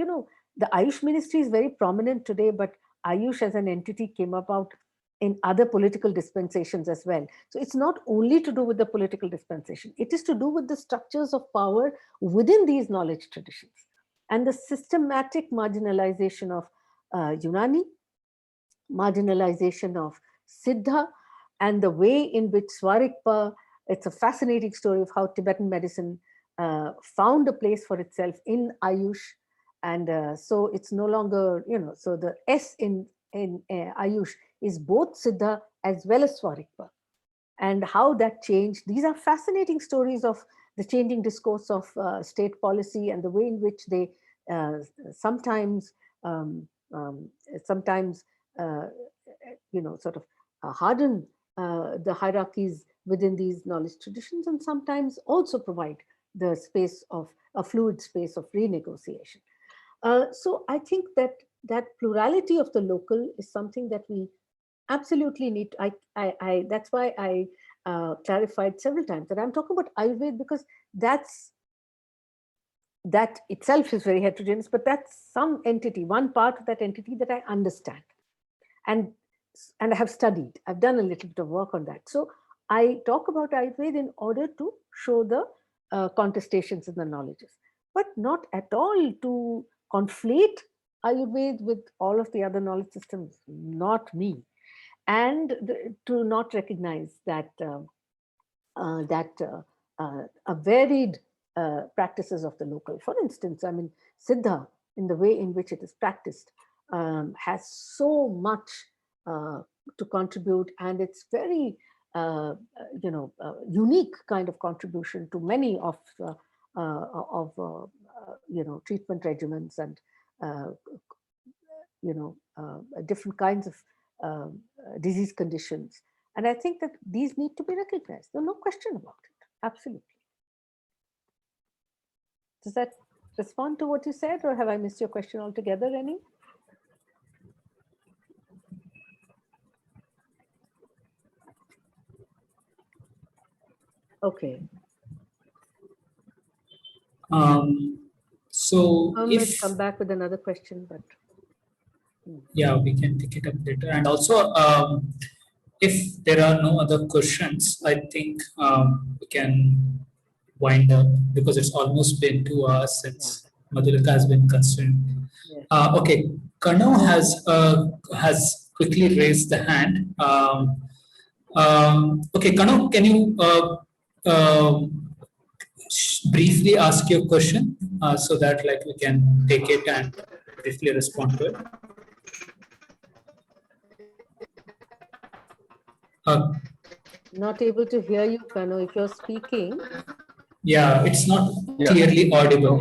the Ayush ministry is very prominent today, but Ayush as an entity came about in other political dispensations as well. So it's not only to do with the political dispensation, it is to do with the structures of power within these knowledge traditions and the systematic marginalization of Unani, marginalization of Siddha, and the way in which Swarikpa, it's a fascinating story of how Tibetan medicine found a place for itself in Ayush, And so it's no longer, so the S in Ayush is both Siddha as well as Swarikpa. And how that changed. These are fascinating stories of the changing discourse of state policy and the way in which they sometimes, um, um, sometimes, sort of harden the hierarchies within these knowledge traditions, and sometimes also provide the space of a fluid space of renegotiation. So I think that plurality of the local is something that we absolutely need. That's why I clarified several times that I'm talking about Ayurveda, because that itself is very heterogeneous, but that's some entity, one part of that entity that I understand and I have studied. I've done a little bit of work on that. So I talk about Ayurveda in order to show the contestations in the knowledges, but not at all to conflate Ayurveda with all of the other knowledge systems, not me. And to not recognize that a varied practices of the local. For instance, I mean, Siddha, in the way in which it is practiced, has so much to contribute, and it's very, unique kind of contribution to many of treatment regimens and different kinds of disease conditions. And I think that these need to be recognized. There's no question about it. Absolutely. Does that respond to what you said, or have I missed your question altogether, Rennie? Okay. So Let's come back with another question, but yeah, we can pick it up later. And also, if there are no other questions, I think we can wind up, because it's almost been 2 hours since Madhulika has been concerned. Okay, Kano has quickly raised the hand. Okay, Kano, can you briefly ask your question so that we can take it and briefly respond to it? Not able to hear you, Kano, if you're speaking. Yeah, it's not clearly audible.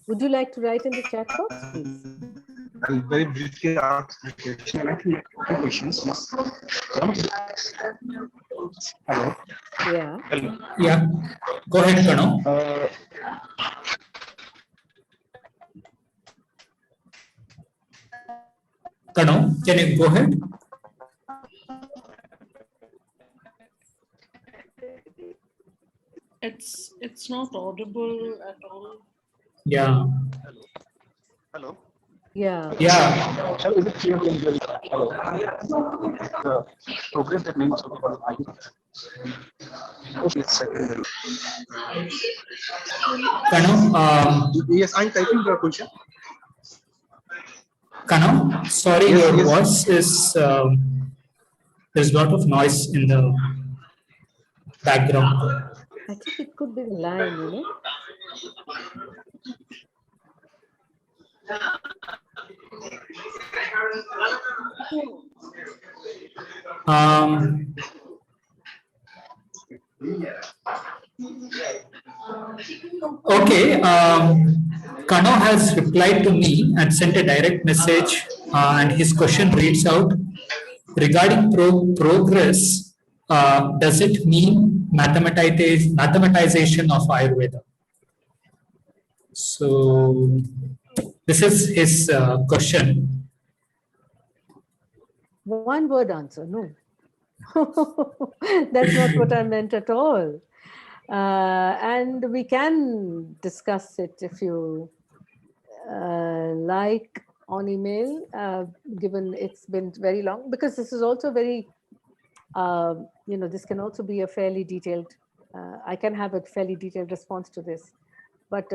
Would you like to write in the chat box, please? I'll very briefly ask the question. I think two questions. Hello. Yeah. Hello. Yeah. Go ahead, Kano. Kano, can you go ahead? It's not audible at all. Yeah. Hello. Yeah. Yeah. Hello, is it clear? Hello. The progress that means secondary. Kano, Yes, I'm typing the question. Kano, sorry, Yes, your yes. voice is, there's a lot of noise in the background. I think it could be the line, Okay, Kano has replied to me and sent a direct message, and his question reads out: regarding progress, does it mean mathematization of Ayurveda? So this is his question. One word answer, no. That's not what I meant at all. And we can discuss it if you like on email, given it's been very long, because this is also very, this can also be a fairly detailed, I can have a fairly detailed response to this. But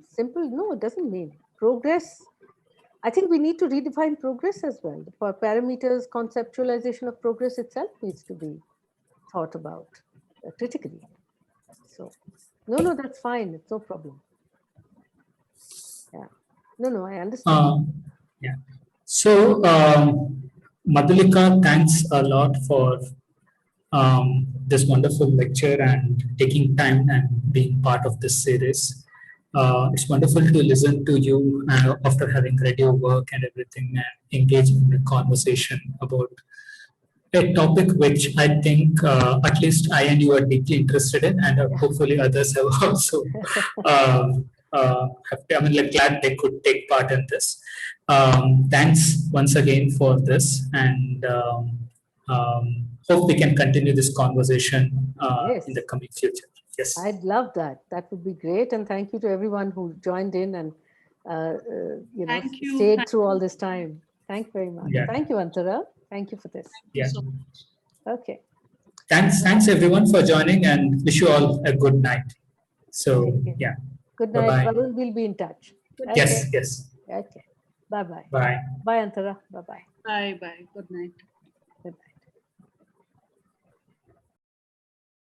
simple, no, it doesn't mean. Progress, I think we need to redefine progress as well. For parameters, conceptualization of progress itself needs to be thought about critically. So, no, that's fine. It's no problem. Yeah. No, I understand. Yeah. So, Madhulika, thanks a lot for this wonderful lecture and taking time and being part of this series. It's wonderful to listen to you after having read your work and everything and engage in a conversation about a topic which I think at least I and you are deeply interested in, and hopefully others have also glad they could take part in this. Thanks once again for this, and hope we can continue this conversation in the Yes. coming future. Yes. I'd love that. That would be great. And thank you to everyone who joined in and Thank you. stayed Thank through all you. this time. Thank you very much. Yeah. Thank you, Antara. Thank you for this. Yeah. So much. Okay. Thanks everyone for joining, and wish you all a good night. So Okay. yeah. Good night. Bye-bye. Varun, we'll be in touch. Okay. Yes. Yes. Okay. Bye-bye. Bye. Bye, Antara. Bye-bye. Bye bye. Good night.